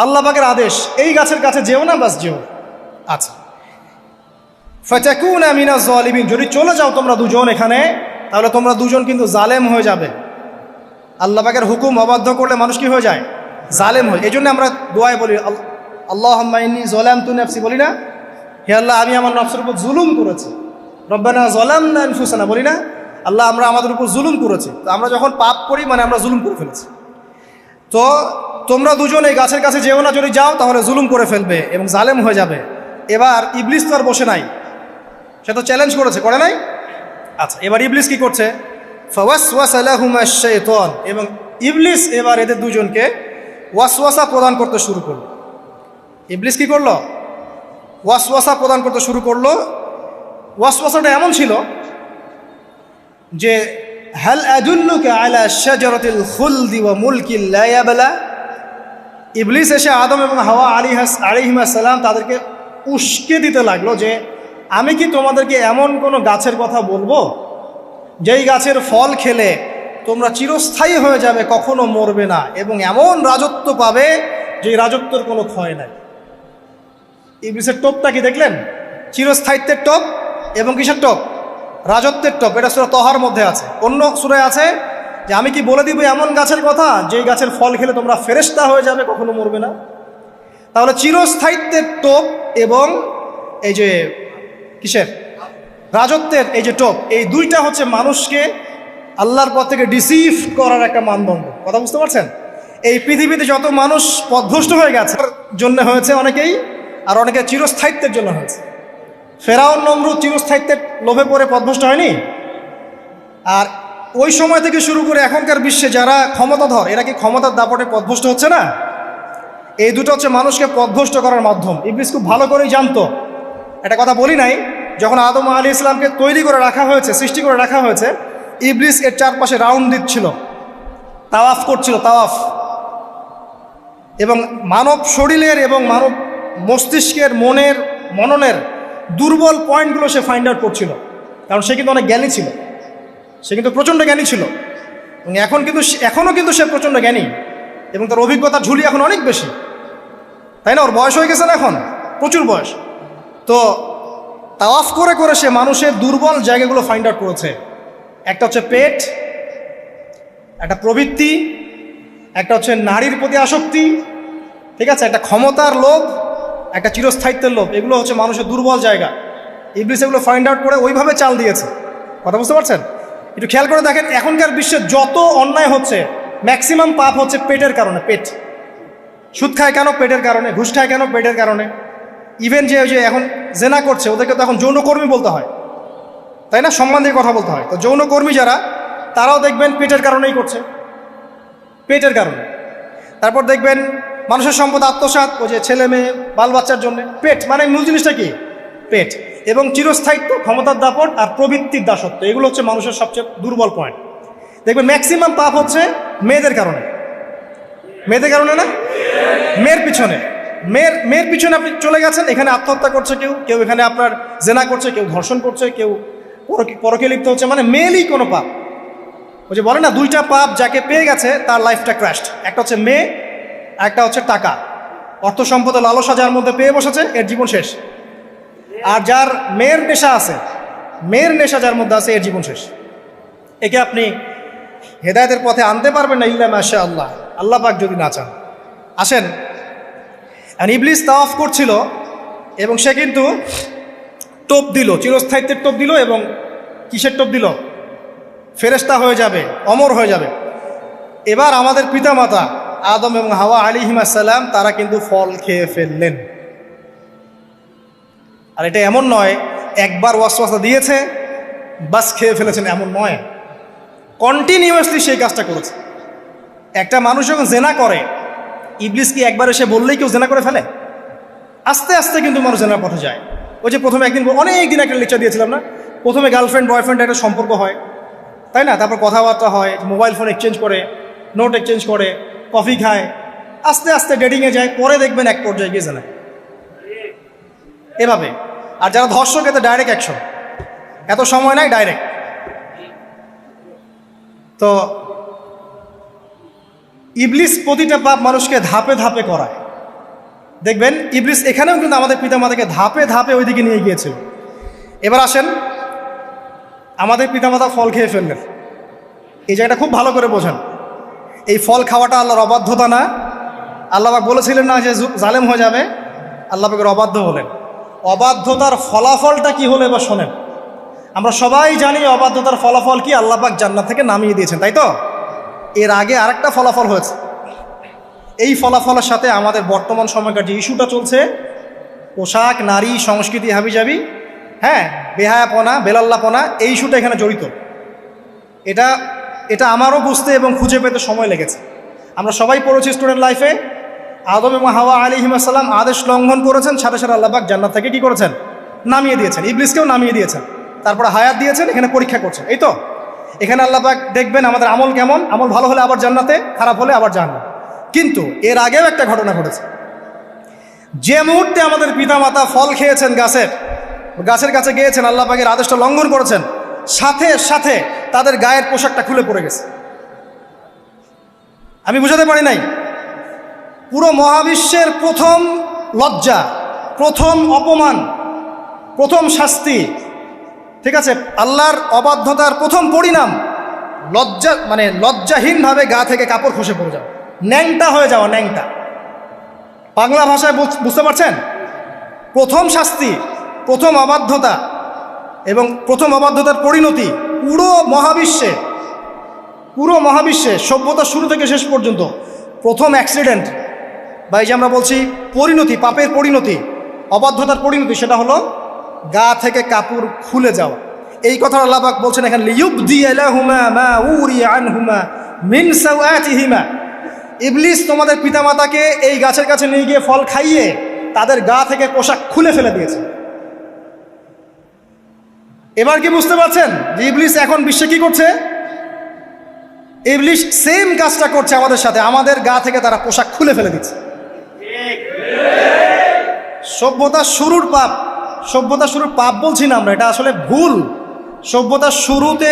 আল্লাহ পাকের আদেশ, এই গাছের কাছে যেও না, বাস যেও। আচ্ছা, ফাতাকুনা মিনাজ জালিমিন, যদি চলে যাও তোমরা দুজন এখানে, তাহলে তোমরা দুজন কিন্তু জালেম হয়ে যাবে। আল্লাহ পাকের হুকুম অবাধ্য করলে মানুষ কি হয়ে যায়? জালেম হয়। এই জন্য আমরা দোয়ায় বলি, আল্লাহুম্মা ইন্নী যালামতু নাফসি, বলি না? হে আল্লাহ, আমি আমার নফসের উপর জুলুম করেছি। রব্বানা যালামনা আনফুসানা, বলি না? আল্লাহ, আমরা আমাদের উপর জুলুম করেছি। তো আমরা যখন পাপ করি মানে আমরা জুলুম করে ফেলেছি। তো তোমরা দুজন এই গাছের কাছে যেও না, যদি যাও তাহলে জুলুম করে ফেলবে এবং জালেম হয়ে যাবে। এবার ইবলিস তো আর বসে নাই, সে তো চ্যালেঞ্জ করেছে, করে নাই? আচ্ছা, এবার ইবলিস কি করছে? ফাওয়াসওয়াসা লাহুমা শাইতান, এবং ইবলিস এবার এদের দুজনকে ওয়াসওয়াসা প্রদান করতে শুরু করলো। ইবলিস কি করলো? ওয়াসওয়াসা প্রদান করতে শুরু করলো। ওয়াসওয়াসাটা এমন ছিল যে, হাল আদুল্লুকা আলা শাজারাতিল খুলদি ওয়া মুলকিন লা ইয়াবলা। ইবলিস এসে আদম এবং হাওয়া আলাইহিস সালাম তাদেরকে উস্কে দিতে লাগলো যে, আমি কি তোমাদেরকে এমন কোনো গাছের কথা বলবো যেই গাছের ফল খেলে তোমরা চিরস্থায়ী হয়ে যাবে, কখনো মরবে না, এবং এমন রাজত্ব পাবে যে রাজত্বের কোনো ক্ষয় নাই। ইবলিসের টোপটা কি দেখলেন? চিরস্থায়িত্বের টোপ এবং কিসের টোপ? রাজত্বের টোপ। এটা সূরা তহার মধ্যে আছে। অন্য সূরায় আছে যে, আমি কি বলে দিব এমন গাছের কথা যেই গাছের ফল খেলে তোমরা ফেরেশতা হয়ে যাবে, কখনো মরবে না। তাহলে চিরস্থায়িত্বের টোপ এবং এই যে কিসের? রাজত্বের এই যে টোপ, এই দুইটা হচ্ছে মানুষকে আল্লাহর পথ থেকে ডিসিভ করার একটা মানদণ্ড। কথা বুঝতে পারছেন? এই পৃথিবীতে যত মানুষ পথভ্রষ্ট হয়ে গেছে জন্য হয়েছে অনেকেই, আর অনেকে চিরস্থায়িত্বের জন্য হয়েছে। ফেরাউন নমরুদ চিরস্থায়িত্বের লোভে পড়ে পথভ্রষ্ট হয়নি? আর ওই সময় থেকে শুরু করে এখনকার বিশ্বে যারা ক্ষমতাধর, এরা কি ক্ষমতার দাপটে পথভ্রষ্ট হচ্ছে না? এই দুটো হচ্ছে মানুষকে পথভ্রষ্ট করার মাধ্যম। ইবলিস খুব ভালো করেই জানতো। একটা কথা বলি নাই, যখন আদম আলাইহিস সালামকে তৈরি করে রাখা হয়েছে, সৃষ্টি করে রাখা হয়েছে, ইবলিস এর চারপাশে রাউন্ড দিচ্ছিল, তাওয়াফ করছিল, তাওয়াফ। এবং মানব শরীরের এবং মানব মস্তিষ্কের, মনের, মননের দুর্বল পয়েন্টগুলো সে ফাইন্ড আউট করছিল। কারণ সে কিন্তু অনেক জ্ঞানী ছিল, সে কিন্তু প্রচণ্ড জ্ঞানী ছিল, এবং এখনও কিন্তু সে প্রচণ্ড জ্ঞানী, এবং তার অভিজ্ঞতার ঝুলি এখন অনেক বেশি, তাই না? ওর বয়স হয়ে গেছে না, এখন প্রচুর বয়স। তো তাওয়াফ করে করে সে মানুষের দুর্বল জায়গাগুলো ফাইন্ড আউট করেছে। একটা হচ্ছে পেট, একটা প্রবৃত্তি, একটা হচ্ছে নারীর প্রতি আসক্তি, ঠিক আছে, একটা ক্ষমতার লোভ, একটা চিরস্থায়িত্বের লোভ। এগুলো হচ্ছে মানুষের দুর্বল জায়গা। ইবলিস এগুলো ফাইন্ড আউট করে ওইভাবে চাল দিয়েছে। কথা বুঝতে পারছেন? একটু খেয়াল করে দেখেন, এখনকার বিশ্বে যত অন্যায় হচ্ছে, ম্যাক্সিমাম পাপ হচ্ছে পেটের কারণে। পেট। সুদ খায় কেন? পেটের কারণে। ঘুষ খায় কেন? পেটের কারণে। ইভেন যে এখন জেনা করছে, ওদেরকে তো এখন যৌনকর্মী বলতে হয়, তাই না? সম্মান দিয়ে কথা বলতে হয়। তো যৌনকর্মী যারা, তারাও দেখবেন পেটের কারণেই করছে, পেটের কারণে। তারপর দেখবেন মানুষের সম্পদ আত্মসাৎ, ওই যে ছেলে মেয়ে বাল বাচ্চার জন্য। পেট মানে মূল জিনিসটা কি? পেট, এবং চিরস্থায়িত্ব, ক্ষমতার দাপট আর প্রবৃত্তির দাসত্ব, এগুলো হচ্ছে মানুষের সবচেয়ে দুর্বল পয়েন্ট। দেখবেন ম্যাক্সিমাম পাপ হচ্ছে মেয়েদের কারণে। মেয়েদের কারণে না, মেয়ের পিছনে, মেয়ের পিছনে আপনি চলে গেছেন, এখানে আত্মহত্যা করছে কেউ, কেউ এখানে আপনার জেনা করছে, কেউ ধর্ষণ করছে, কেউ পরকে লিপ্ত হচ্ছে, মানে মেয়েরই কোনো পাপ। ওই যে বলে না, দুইটা পাপ যাকে পেয়ে গেছে তার লাইফটা ক্র্যাশড। একটা হচ্ছে মেয়ে, একটা হচ্ছে টাকা, অর্থ সম্পদের লালসা যার মধ্যে পেয়ে বসেছে, এর জীবন শেষ। আর যার মেয়ের নেশা আছে, মেয়ের নেশা যার মধ্যে আছে, এর জীবন শেষ। একে আপনি হেদায়েতের পথে আনতে পারবেন না ইল্লা মাশা আল্লাহ, আল্লাহ পাক যদি না চান। আসেন, ইবলিস তাওয়াফ করছিল এবং সে কিন্তু টোপ দিল, চিরস্থায়িত্বের টোপ দিল, এবং কিসের টোপ দিল? ফেরেশতা হয়ে যাবে, অমর হয়ে যাবে। এবার আমাদের পিতামাতা আদম এবং হাওয়া আলাইহিস সালাম তারা কিন্তু ফল খেয়ে ফেললেন। আর এটা এমন নয় একবার ওয়াসওয়াসা দিয়েছে বাস খেয়ে ফেলেছেন, এমন নয়, কন্টিনিউয়াসলি সেই কাজটা করেছে। একটা মানুষ যখন জেনা করে, ইবলিস কি একবার এসে বললেই কেউ জেনা করে ফেলে? আস্তে আস্তে কিন্তু মানুষ জেনার পথে যায়। ওই যে প্রথমে একদিন, অনেক দিন একটা লেকচার দিয়েছিলাম না, প্রথমে গার্লফ্রেন্ড বয়ফ্রেন্ড একটা সম্পর্ক হয়, তাই না? তারপর কথাবার্তা হয়, মোবাইল ফোন এক্সচেঞ্জ করে, নোট এক্সচেঞ্জ করে, কফি খায়, আস্তে আস্তে ডেটিংয়ে যায়, পরে দেখবেন এক পর্যায়ে গিয়ে জেনা, এভাবে। আর যারা ধর্ষক, এতে ডাইরেক্ট অ্যাকশন, এত সময় নাই, ডাইরেক্ট। তো ইবলিস প্রতিটা পাপ মানুষকে ধাপে ধাপে করায়। দেখবেন ইবলিস এখানেও কিন্তু আমাদের পিতামাতাকে ধাপে ধাপে ওইদিকে নিয়ে গিয়েছিল। এবার আসেন, আমাদের পিতামাতা ফল খেয়ে ফেললেন, এই জায়গাটা খুব ভালো করে বোঝেন। এই ফল খাওয়াটা আল্লাহর অবাধ্যতা না? আল্লাহ পাক বলেছিলেন না যে জালেম হয়ে যাবে? আল্লাহ পাকের অবাধ্য হলেন। অবাধ্যতার ফলাফলটা কি হলো এবার শোনেন। আমরা সবাই জানি অবাধ্যতার ফলাফল কি, আল্লাহ পাক জান্নাত থেকে নামিয়ে দিয়েছেন, তাই তো? এর আগে আরেকটা ফলাফল হয়েছে। এই ফলাফলের সাথে আমাদের বর্তমান সময়কার যে ইস্যুটা চলছে, পোশাক, নারী, সংস্কৃতি, হাবিজাবি, হ্যাঁ, বেহায়াপনা, বেলাল্লাপনা, এই ইস্যুটা এখানে জড়িত। এটা আমারও বুঝতে এবং খুঁজে পেতে সময় লেগেছে। আমরা সবাই পড়েছি স্টুডেন্ট লাইফে, আদম এবং হাওয়া আলাইহিস সালাম আদেশ লঙ্ঘন করেছেন, সাথে সাথে আল্লাহ পাক জান্নাত থেকে কি করেছেন? নামিয়ে দিয়েছেন। ইবলিসকেও নামিয়ে দিয়েছেন, তারপরে হায়াত দিয়েছেন, এখানে পরীক্ষা করছেন, এই তো। এখানে আল্লাহ পাক দেখবেন আমাদের আমল কেমন, আমল ভালো হলে আবার জান্নাতে, খারাপ হলে আবার জাহান্নাম। কিন্তু এর আগেও একটা ঘটনা ঘটেছে। যে মুহূর্তে আমাদের পিতামাতা ফল খেয়েছেন গাছের কাছে গিয়েছেন, আল্লাহ পাকের আদেশটা লঙ্ঘন করেছেন, সাথে সাথে তাদের গায়ের পোশাকটা খুলে পড়ে গেছে। আমি বুঝাতে পারি নাই, পুরো মহাবিশ্বের প্রথম লজ্জা, প্রথম অপমান, প্রথম শাস্তি, ঠিক আছে, আল্লাহর অবাধ্যতার প্রথম পরিণাম লজ্জাহীনভাবে গা থেকে কাপড় খসে পড়ে যাওয়া, ন্যাংটা হয়ে যাওয়া, ন্যাংটা। বাংলা ভাষায় বুঝতে পারছেন? প্রথম শাস্তি, প্রথম অবাধ্যতা, এবং প্রথম অবাধ্যতার পরিণতি পুরো মহাবিশ্বে সভ্যতার শুরু থেকে শেষ পর্যন্ত প্রথম অ্যাক্সিডেন্ট, বা এই যে আমরা বলছি পরিণতি, পাপের পরিণতি, অবাধ্যতার পরিণতি, সেটা হলো গা থেকে কাপড় খুলে যাওয়া। এই কথা আল্লাহ পাক বলছেন এখানে, লিয়ুবদিয়া লাহুমা মা উরিয়া আনহুমা মিন সাওআতিহিমা। ইবলিস তোমাদের পিতামাতাকে এই গাছের কাছে নিয়ে গিয়ে ফল খাইয়ে তাদের গা থেকে পোশাক খুলে ফেলে দিয়েছে। এবার কি বুঝতে পারছেন যে ইবলিস এখন বিশ্বে কি করছে? ইবলিস সেম কাজটা করছে আমাদের সাথে, আমাদের গা থেকে তারা পোশাক খুলে ফেলে দিচ্ছে। সভ্যতার শুরুর পাপ বলছি না আমরা, এটা আসলে ভুল। সভ্যতার শুরুতে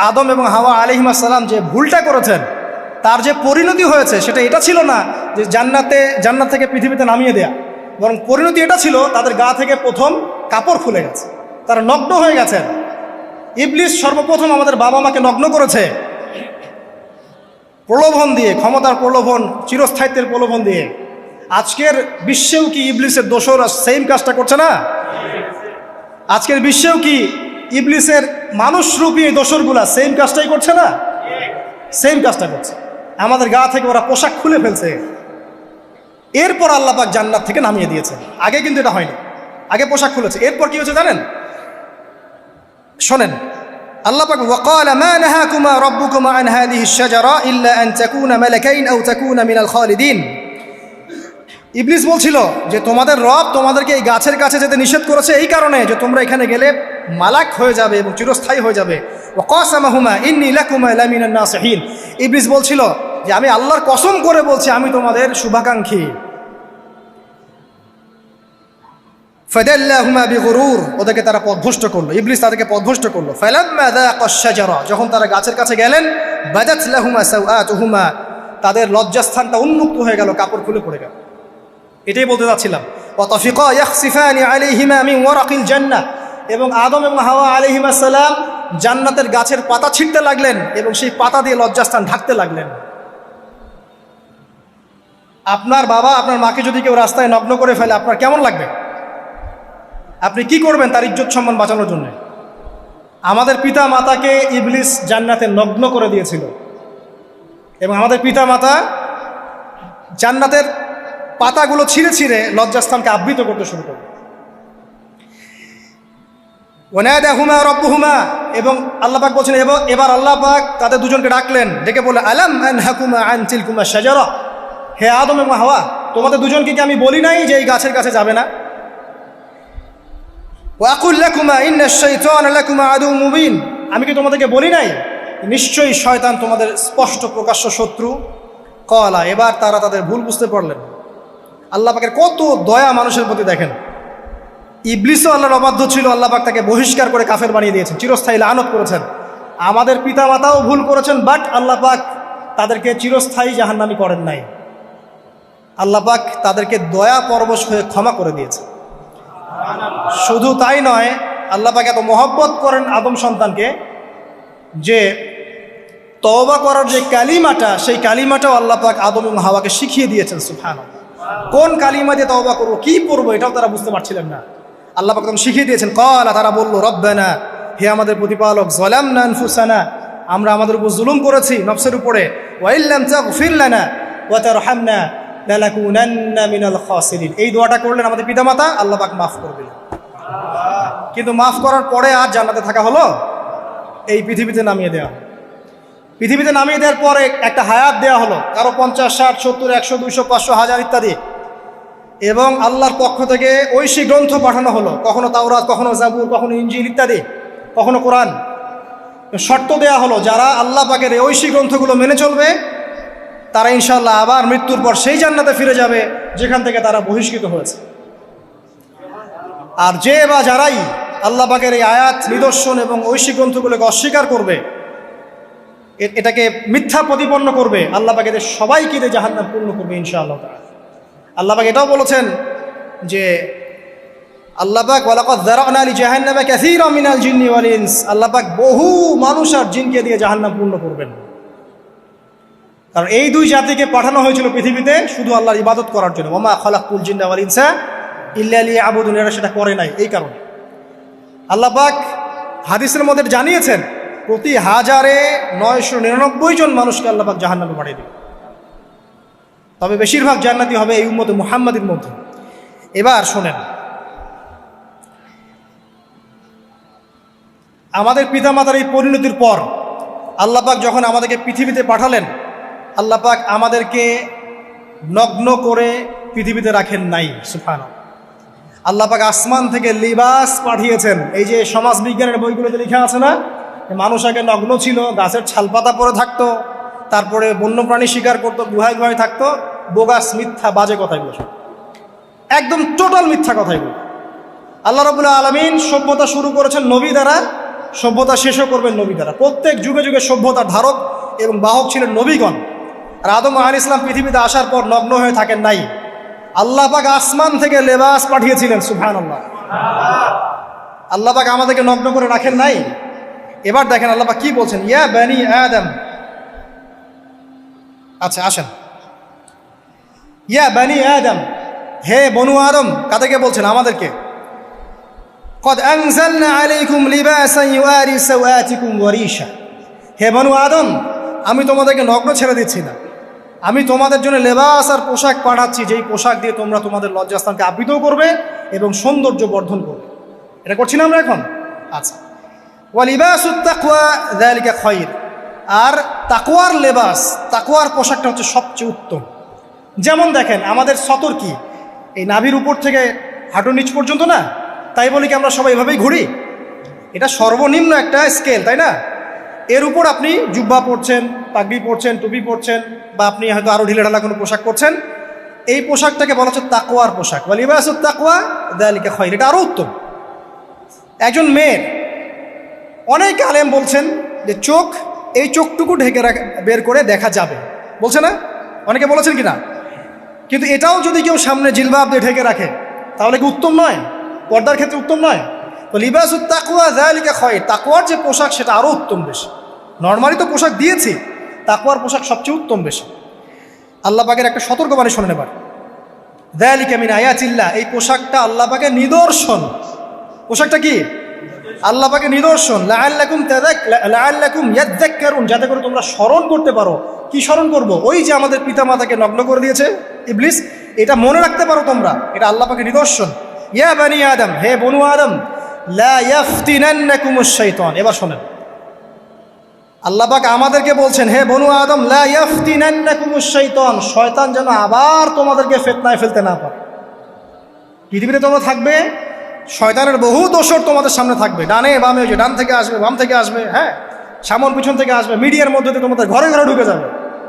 আদম এবং হাওয়া আলাইহিস সালাম যে ভুলটা করেছেন, তার যে পরিণতি হয়েছে, সেটা এটা ছিল না যে জান্নাত থেকে পৃথিবীতে নামিয়ে দেয়া, বরং পরিণতি এটা ছিল তাদের গা থেকে প্রথম কাপড় খুলে গেছে, তারা নগ্ন হয়ে গেছেন। ইবলিস সর্বপ্রথম আমাদের বাবা মাকে নগ্ন করেছে প্রলোভন দিয়ে, ক্ষমতার প্রলোভন, চিরস্থায়িত্বের প্রলোভন দিয়ে। আজকের বিশ্বেও কি ইবলিসের দোসররা সেম কাজটা করছে না? আজকের বিশ্বেও কি ইবলিসের মানুষরূপী দোসরগুলা সেম কাজটাই করছে না? সেম কাজটা করছে। আমাদের গা থেকে ওরা পোশাক খুলে ফেলছে, এরপর আল্লাহ পাক জান্নাত থেকে নামিয়ে দিয়েছেন। আগে কিন্তু এটা হয়নি, আগে পোশাক খুলেছে। এরপর কি হয়েছে জানেন? শোনেন, আল্লাহ পাক ওয়াকালা মা নাহাকুমা রাব্বুকুমা আন হাযিহি আশ-শাজারা ইল্লা আন তাকুনা মালাকাইন আও তাকুনা মিনাল খালিদিন। ইবলিস বলছিল যে তোমাদের রব তোমাদেরকে এই গাছের কাছে যেতে নিষেধ করেছে এই কারণে যে তোমরা এখানে গেলে মালাক হয়ে যাবে এবং চিরস্থায়ী হয়ে যাবে। ওয়া কাসামাহুমা ইন্নী লাকুমা লামিনান নাসিহিন, ইবলিস বলছিল যে আমি আল্লাহর কসম করে বলছি আমি তোমাদের শুভাকাঙ্ক্ষী। ফাদাল্লাহুমা বিগুরুর, ওদেরকে তারা পথভ্রষ্ট করলো, ইবলিস তাদেরকে পথভ্রষ্ট করলো। ফালাম্মা যাকাশ শাজারা, যখন তারা গাছের কাছে গেলেন, বাদাত লাহুমা সাওআতুহুমা, তাদের লজ্জাস্থানটা উন্মুক্ত হয়ে গেল, কাপড় খুলে পড়ে গেল। এটাই বলতে যাচ্ছিলাম। ওয়া তাফিকা ইয়াখসিফানি আলাইহিমা মিন ওয়ারাকিল জান্নাহ, এবং আদম এবং হাওয়া আলাইহিমুস সালাম জান্নাতের গাছের পাতা ছিঁড়তে লাগলেন এবং সেই পাতা দিয়ে লজ্জাস্থান ঢাকতে লাগলেন। আপনার বাবা আপনার মাকে যদি কেউ রাস্তায় নগ্ন করে ফেলে আপনার কেমন লাগবে? আপনি কি করবেন তার ইজ্জত সম্মান বাঁচানোর জন্য? আমাদের পিতা মাতাকে ইবলিস জান্নাতে নগ্ন করে দিয়েছিল এবং আমাদের পিতা মাতা জান্নাতের পাতাগুলো ছিঁড়ে ছিঁড়ে লজ্জাস্থানকে আবৃত করতে শুরু করল। ওয়ানাদাহুমা রাব্বুহুমা, এবং আল্লাহ পাক বলছেন এবার আল্লাহ পাক তাদের দুজনকে ডাকলেন, ডেকে বলে আলাম আনহাকুমা আন তিলকুমা শাজারা, হে আদম এবং হাওয়া তোমাদের দুজনকে কি আমি বলি নাই যে এই গাছের কাছে যাবে না? ওয়া আকুল লাকুমা ইন্নাশ শাইতানা লাকুমা আদুউম মুবিন, আমি কি তোমাদেরকে বলি নাই নিশ্চয়ই শয়তান তোমাদের স্পষ্ট প্রকাশ্য শত্রু? ক্বালা, এবার তারা তাদের ভুল বুঝতে পারলেন। আল্লাহ পাকের কত দয়া মানুষের প্রতি দেখেন। ইবলিসও আল্লাহর অবাধ্য ছিল, আল্লাহ পাক তাকে বহিষ্কার করে কাফের বানিয়ে দিয়েছেন, চিরস্থায়ী লানত করেছেন। আমাদের পিতা মাতাও ভুল করেছেন, বাট আল্লাহ পাক তাদেরকে চিরস্থায়ী জাহান্নামী করেন নাই। আল্লাহ পাক তাদেরকে দয়া পরবশ হয়ে ক্ষমা করে দিয়েছে। শুধু তাই নয়, আল্লাহ পাক এত মহব্বত করেন আদম সন্তানকে যে তওবা করার যে কালিমাটা, সেই কালিমাটাও আল্লাহ পাক আদম এবং হাওয়াকে শিখিয়ে দিয়েছেন। সুবহানাল্লাহ, কোন কালিমা দিয়ে তওবা করবো, কি পড়বো, এটাও তারা বুঝতে পারছিলেন না। আল্লাহ পাক তখন শিখিয়ে দিয়েছেন। ক্বালা, তারা বলল, রব্বানা, হে আমাদের প্রতিপালক, যালামনা আনফুসানা, আমরা আমাদের উপর জুলুম করেছি নফসের উপরে, ওয়া ইল্লাম তাগফির লানা ওয়া তারহামনা লানাকুনান্না মিনাল খাসিরিন। এই দোয়াটা করলেন আমাদের পিতামাতা, আল্লাহ পাক মাফ করে দিলেন। কিন্তু মাফ করার পরে আর জান্নাতে থাকা হলো? এই পৃথিবীতে নামিয়ে দেওয়া। পৃথিবীতে নামিয়ে দেওয়ার পরে একটা হায়াত দেওয়া হলো, কারো 50, 60, 70, 100, 200, 500, 1000 ইত্যাদি, এবং আল্লাহর পক্ষ থেকে ঐশী গ্রন্থ পাঠানো হলো, কখনো তাওরাত, কখনো জাবুর, কখনো ইনজিল ইত্যাদি, কখনো কোরআন। শর্ত দেয়া হলো যারা আল্লাহ পাকের এই ঐশী গ্রন্থগুলো মেনে চলবে তারা ইনশাআল্লাহ আবার মৃত্যুর পর সেই জান্নাতে ফিরে যাবে যেখান থেকে তারা বহিষ্কৃত হয়েছে। আর যে বা যারাই আল্লাহ পাকের এই আয়াত, নিদর্শন এবং ঐশী গ্রন্থগুলোকে অস্বীকার করবে, এটাকে মিথ্যা প্রতিপন্ন করবে, আল্লাহ পাক এদের সবাইকে জাহান্নাম পূর্ণ করবে ইনশাআল্লাহ। আল্লাহ পাক এটাও বলেছেন যে আল্লাহ পাক ওয়ালাকাদ যারানা লি জাহান্নামা কাসীরাম মিনাল জিন্নি ওয়াল ইনস, আল্লাহ পাক বহু মানুষ আর জিনকে দিয়ে জাহান্নাম পূর্ণ করবেন। কারণ এই দুই জাতিকে পাঠানো হয়েছিল পৃথিবীতে শুধু আল্লাহর ইবাদত করার জন্য। ওয়া মা খালাকতুল জিন্না ওয়াল ইনসা ইল্লা লিয়াবুদুন, এরা সেটা করে নাই। এই কারণে আল্লাহ পাক হাদিসের মধ্যে জানিয়েছেন প্রতি 1099 জন মানুষকে আল্লাহ পাক জাহান্নামে পাঠিয়ে দিবেন, তবে বেশিরভাগ জান্নাতি হবে এই উম্মতে মুহাম্মাদের মধ্যে। এবার শোনেন, আমাদের পিতামাতার এই পরিণতির পর আল্লাহ পাক যখন আমাদেরকে পৃথিবীতে পাঠালেন, আল্লাহ পাক আমাদেরকে নগ্ন করে পৃথিবীতে রাখেন নাই। সুবহানাল্লাহ, আল্লাহ পাক আসমান থেকে লিবাস পাঠিয়েছেন। এই যে সমাজ বিজ্ঞানের বইগুলোতে লেখা আছে না, মানুষ আগে নগ্ন ছিল, গাছের ছালপাতা পরে থাকতো, তারপরে বন্যপ্রাণী শিকার করতো, গুহায় গুহায় থাকতো, বোগাস, মিথ্যা, বাজে কথাগুলো সব একদম টোটাল মিথ্যা কথাগুলো। আল্লাহ রাব্বুল আলামিন সভ্যতা শুরু করেছেন নবী দ্বারা, সভ্যতা শেষও করবেন নবী দ্বারা। প্রত্যেক যুগে যুগে সভ্যতার ধারক এবং বাহক ছিলেন নবীগণ। আর আদম আলাইহিস সালাম পৃথিবীতে আসার পর নগ্ন হয়ে থাকেন নাই, আল্লাহ পাক আসমান থেকে লেবাস পাঠিয়েছিলেন। সুবহানাল্লাহ, আল্লাহ পাক আমাদেরকে নগ্ন করে রাখেন নাই। এবার দেখেন আল্লাহ পাক কি বলছেন, ইয়া বানি আদম, আচ্ছা আসেন, ইয়া বানি আদম, হে বনু আদম, কাদেরকে বলছেন? আমাদেরকে। কদ আনজালনা আলাইকুম লিবাসান ইউআরি সাওআতিকুম ওয়া রিশা, হে বনু আদম, আমি তোমাদেরকে নগ্ন ছেড়ে দিচ্ছি না, আমি তোমাদের জন্য লেবাস আর পোশাক পাঠাচ্ছি, যেই পোশাক দিয়ে তোমরা তোমাদের লজ্জাস্থানকে আবৃত করবে এবং সৌন্দর্য বর্ধন করবে। এটা করছি না আমরা এখন? আচ্ছা, ওয়া লিবাসুত তাকওয়া যালিকা খায়র, আর তাকওয়ার লেবাস, তাকওয়ার পোশাকটা হচ্ছে সবচেয়ে উত্তম। যেমন দেখেন আমাদের সতর কি এই নাভির উপর থেকে হাঁটুর নিচ পর্যন্ত না, তাই বলি কি আমরা সবাই এভাবেই ঘুরি? এটা সর্বনিম্ন একটা স্কেল, তাই না? এর উপর আপনি জুব্বা পরছেন, পাগড়ি পরছেন, টুপি পরছেন, বা আপনি হয়তো আরও ঢিলেঢালা কোনো পোশাক পরছেন, এই পোশাকটাকে বলা হচ্ছে তাকওয়ার পোশাক। ওয়া লিবাসুত তাকওয়া যালিকা খায়র, এটা আরও উত্তম। একজন মেয়ের, অনেক আলেম বলছেন যে চোখ, এই চোখটুকু ঢেকে বের করে দেখা যাবে, বলছে না? অনেকে বলেছেন কি না? কিন্তু এটাও যদি কেউ সামনে জিলবাব দিয়ে ঢেকে রাখে তাহলে কি উত্তম নয়? পর্দার ক্ষেত্রে উত্তম নয়? তো লিবাসুত তাকওয়া যালিকা খায়র, তাকওয়ার যে পোশাক সেটা আরও উত্তম বেশি। নর্মালি তো পোশাক দিয়েছি, তাকওয়ার পোশাক সবচেয়ে উত্তম বেশি। আল্লাহ পাকের একটা সতর্কবাণী শোনেন এবার। যালিকা মিন আয়াতিল্লাহ, এই পোশাকটা আল্লাহ পাকের নিদর্শন। পোশাকটা কি? আল্লাহ পাকের নিদর্শন। লাআল্লাকুম ইয়াযাক্কারুন, যাতে করে তোমরা স্মরণ করতে পারো। কি স্মরণ করব? ওই যে আমাদের পিতামাতাকে নগ্ন করে দিয়েছে ইবলিস, এটা মনে রাখতে পারো তোমরা, এটা আল্লাহ পাকের নিদর্শন। ইয়া বানি আদম, হে বনু আদম, লা ইয়াফতিনান্নাকুমুশ শাইতান। এবার শোনেন, আল্লাহ পাক আমাদেরকে বলছেন, হে বনু আদম, লা ইয়াফতিনান্নাকুমুশ শাইতান, শয়তান যেন আবার তোমাদেরকে ফিতনায় ফেলতে না পারে। পৃথিবীতে তোমরা থাকবে, শয়তানের বহু দোসর তোমাদের সামনে থাকবে, ডানে বামে, যে ডান থেকে আসবে, বাম থেকে আসবে, হ্যাঁ, সামন পিছন থেকে আসবে, মিডিয়ার মধ্যে দিয়ে তোমাদের ঘরে ঘরে ঢুকে যাবে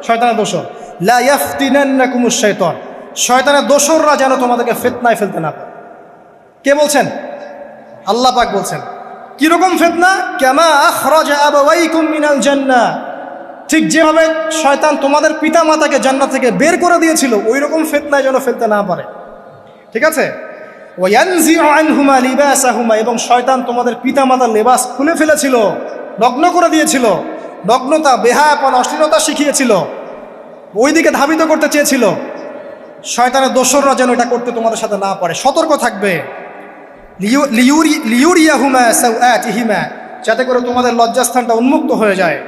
শয়তানের দোসর। লা ইয়াফতিনান্নাকুমুশ শাইতান, শয়তানের দোসররা যেন তোমাদেরকে ফিতনায় ফেলতে না পারে। কে বলছেন? আল্লাহ পাক বলছেন। কিরকম ফিতনা? কামা আখরাজা আবাওয়াইকুম মিনাল জান্নাহ, ঠিক যেভাবে শয়তান তোমাদের পিতা মাতাকে জান্নাত থেকে বের করে দিয়েছিল, ওই রকম ফিতনায় যেন ফেলতে না পারে। ঠিক আছে? ওয়ায়ানজিউ আনহুমা লিবাসাহুমা, এবং শয়তান তোমাদের পিতা মাতার লেবাস খুলে ফেলেছিল, নগ্ন করে দিয়েছিল, নগ্নতা, বেহায়াপন, অশ্লীলতা শিখিয়েছিল, ওই দিকে ধাবিত করতে চেয়েছিল। শয়তানের দোসররা যেন এটা করতে তোমাদের সাথে না পারে, সতর্ক থাকবে। লিউরিয়াহুমা সাওআতিহিমা, যাতে করে তোমাদের লজ্জাস্থানটা উন্মুক্ত হয়ে যায়।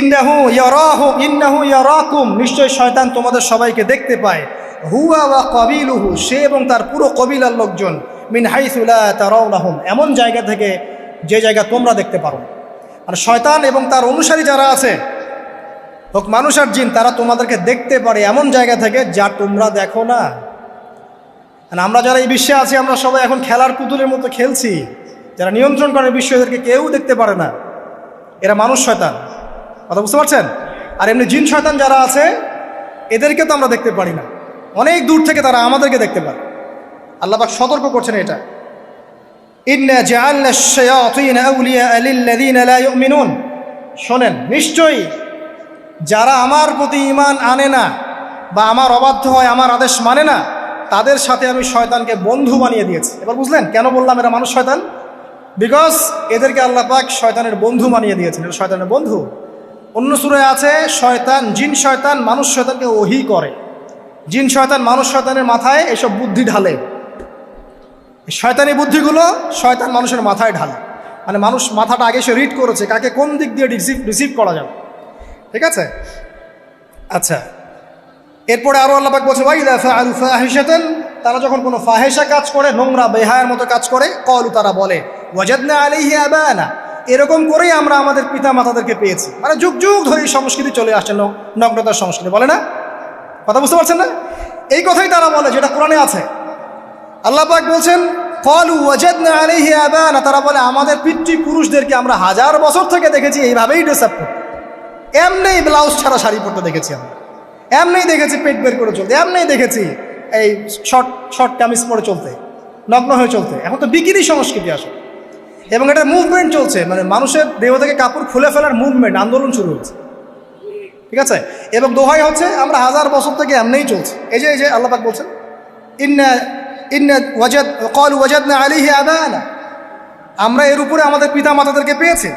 ইন্নাহু ইয়ারাকুম, নিশ্চয় শয়তান তোমাদের সবাইকে দেখতে পায়। হুয়া ওয়া কাবিলুহু, সে এবং তার পুরো কবিলার লোকজন, মিন হাইসু লা তারাউনাহুম, এমন জায়গা থেকে যে জায়গা তোমরা দেখতে পারো। আর শয়তান এবং তার অনুসারী যারা আছে, হোক মানুষ আর জিন, তারা তোমাদেরকে দেখতে পারে এমন জায়গা থেকে যা তোমরা দেখো না। আর আমরা যারা এই বিশ্বে আছি, আমরা সবাই এখন খেলার পুতুলের মতো খেলছি। যারা নিয়ন্ত্রণ করে বিশ্ব, এদেরকে কেউ দেখতে পারে না, এরা মানুষ শয়তান। কথা বুঝতে পারছেন? আর এমনি জিন শয়তান যারা আছে, এদেরকে তো আমরা দেখতে পারি না, অনেক দূর থেকে তারা আমাদেরকে দেখতে পারে। আল্লাহ পাক সতর্ক করছেন এটা। ইন্না জাআলনা আশ-শায়াতিনা আউলিয়া লিল্লাযিনা লা ইউমিনুন, শোনেন, নিশ্চয়ই যারা আমার প্রতি ঈমান আনে না বা আমার অবাধ্য হয়, আমার আদেশ মানে না, তাদের সাথে আমি শয়তানকে বন্ধু বানিয়ে দিয়েছি। এবার বুঝলেন কেন বললাম এরা মানুষ শয়তান? বিকজ এদেরকে আল্লাহ পাক শয়তানের বন্ধু বানিয়ে দিয়েছেন। এটা শয়তানের বন্ধু। অন্য সূরায় আছে, শয়তান, জিন শয়তান মানুষ শয়তানকে ওহী করে। জিন শয়তান মানুষ শয়তানের মাথায় এসব বুদ্ধি ঢালে। শয়তানি বুদ্ধিগুলো শয়তান মানুষের মাথায় ঢালে, মানে মানুষ মাথাটা আগে সে রিড করেছে কাকে কোন দিক দিয়ে রিসিভ করা যাবে। ঠিক আছে? আচ্ছা, এরপরে আরো আল্লাহ পাক বলছে, ওয়াইদা ফাআলু ফাহিশাতান, তারা যখন কোনো ফাহেসা কাজ করে, নোংরা বেহায়ার মতো কাজ করে, ক্বালু, তারা বলে, ওয়াজাদনা আলাইহি আবানা, এরকম করেই আমরা আমাদের পিতা মাতাদেরকে পেয়েছি। মানে যুগ যুগ ধরে এই সংস্কৃতি চলে আসছে, নগ্নতার সংস্কৃতি, বলে না? কথা বুঝতে পারছেন না? এই কথাই তারা বলে, যেটা কোরআনে আছে। আল্লাহ পাক বলছেন, ক্বালু ওয়াজাদনা আলাইহি আবানা, তারা বলে আমাদের পিতৃপুরুষদেরকে আমরা হাজার বছর থেকে দেখেছি এইভাবেই ড্রেস আপ করতে, এমনি ব্লাউজ ছাড়া শাড়ি পরতে দেখেছি আমরা, এমনি দেখেছি পেট বের করে চলতে, এমনি দেখেছি এই শর্ট কামিজ পরে চলতে, নগ্ন হয়ে চলতে। এখন তো বিকিনি সংস্কৃতি আসে, এবং এটা মুভমেন্ট চলছে, মানে মানুষের দেহ থেকে কাপড় খুলে ফেলার মুভমেন্ট, আন্দোলন শুরু হয়েছে। ঠিক আছে? এবং দোহাই হচ্ছে আমরা হাজার বছর থেকে এমনিই চলছে। এই যে আল্লাহ পাক বলছেন, ক্বালু ওয়াজাদনা আলাইহি আবানা, আমরা এর উপরে আমাদের পিতা মাতাদেরকে পেয়েছি।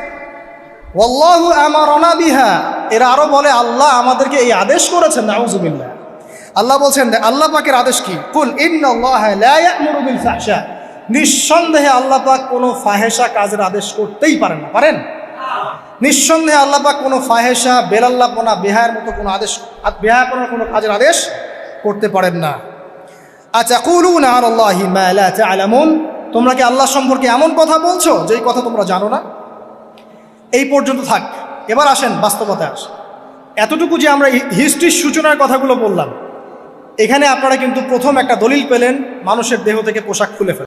ওয়াল্লাহু আমারানা বিহা, এরা আরো বলে আল্লাহ আমাদেরকে এই আদেশ করেছেন। নাউযুবিল্লাহ। আল্লাহ বলছেন, আল্লাহ পাকের আদেশ কি? কুল ইন্নাল্লাহা লা ইয়া'মুরু বিল ফাহশা, নিঃসন্দেহে আল্লাহ পাক কোনো ফাহেসা কাজের আদেশ করতেই পারেন না। পারেন? নিঃসন্দেহে আল্লাহ পাক কোনো ফাহেসা, বেলাল্লাপনা, বেহায়ার মতো কোনো আদেশ, বেহায়াপনার কোনো কাজের আদেশ করতে পারেন না। আতাকুলুনা আলাল্লাহি মা লা তা'লামুন, তোমরা কি আল্লাহ সম্পর্কে এমন কথা বলছো যেই কথা তোমরা জানো না? এই পর্যন্ত থাক, এবার আসেন বাস্তবতায় আসেন। এতটুকু যে আমরা হিস্ট্রির সূচনার কথাগুলো বললাম, এখানে আপনারা কিন্তু প্রথম একটা দলিল পেলেন মানুষের দেহ থেকে পোশাক খুলে ফেলে।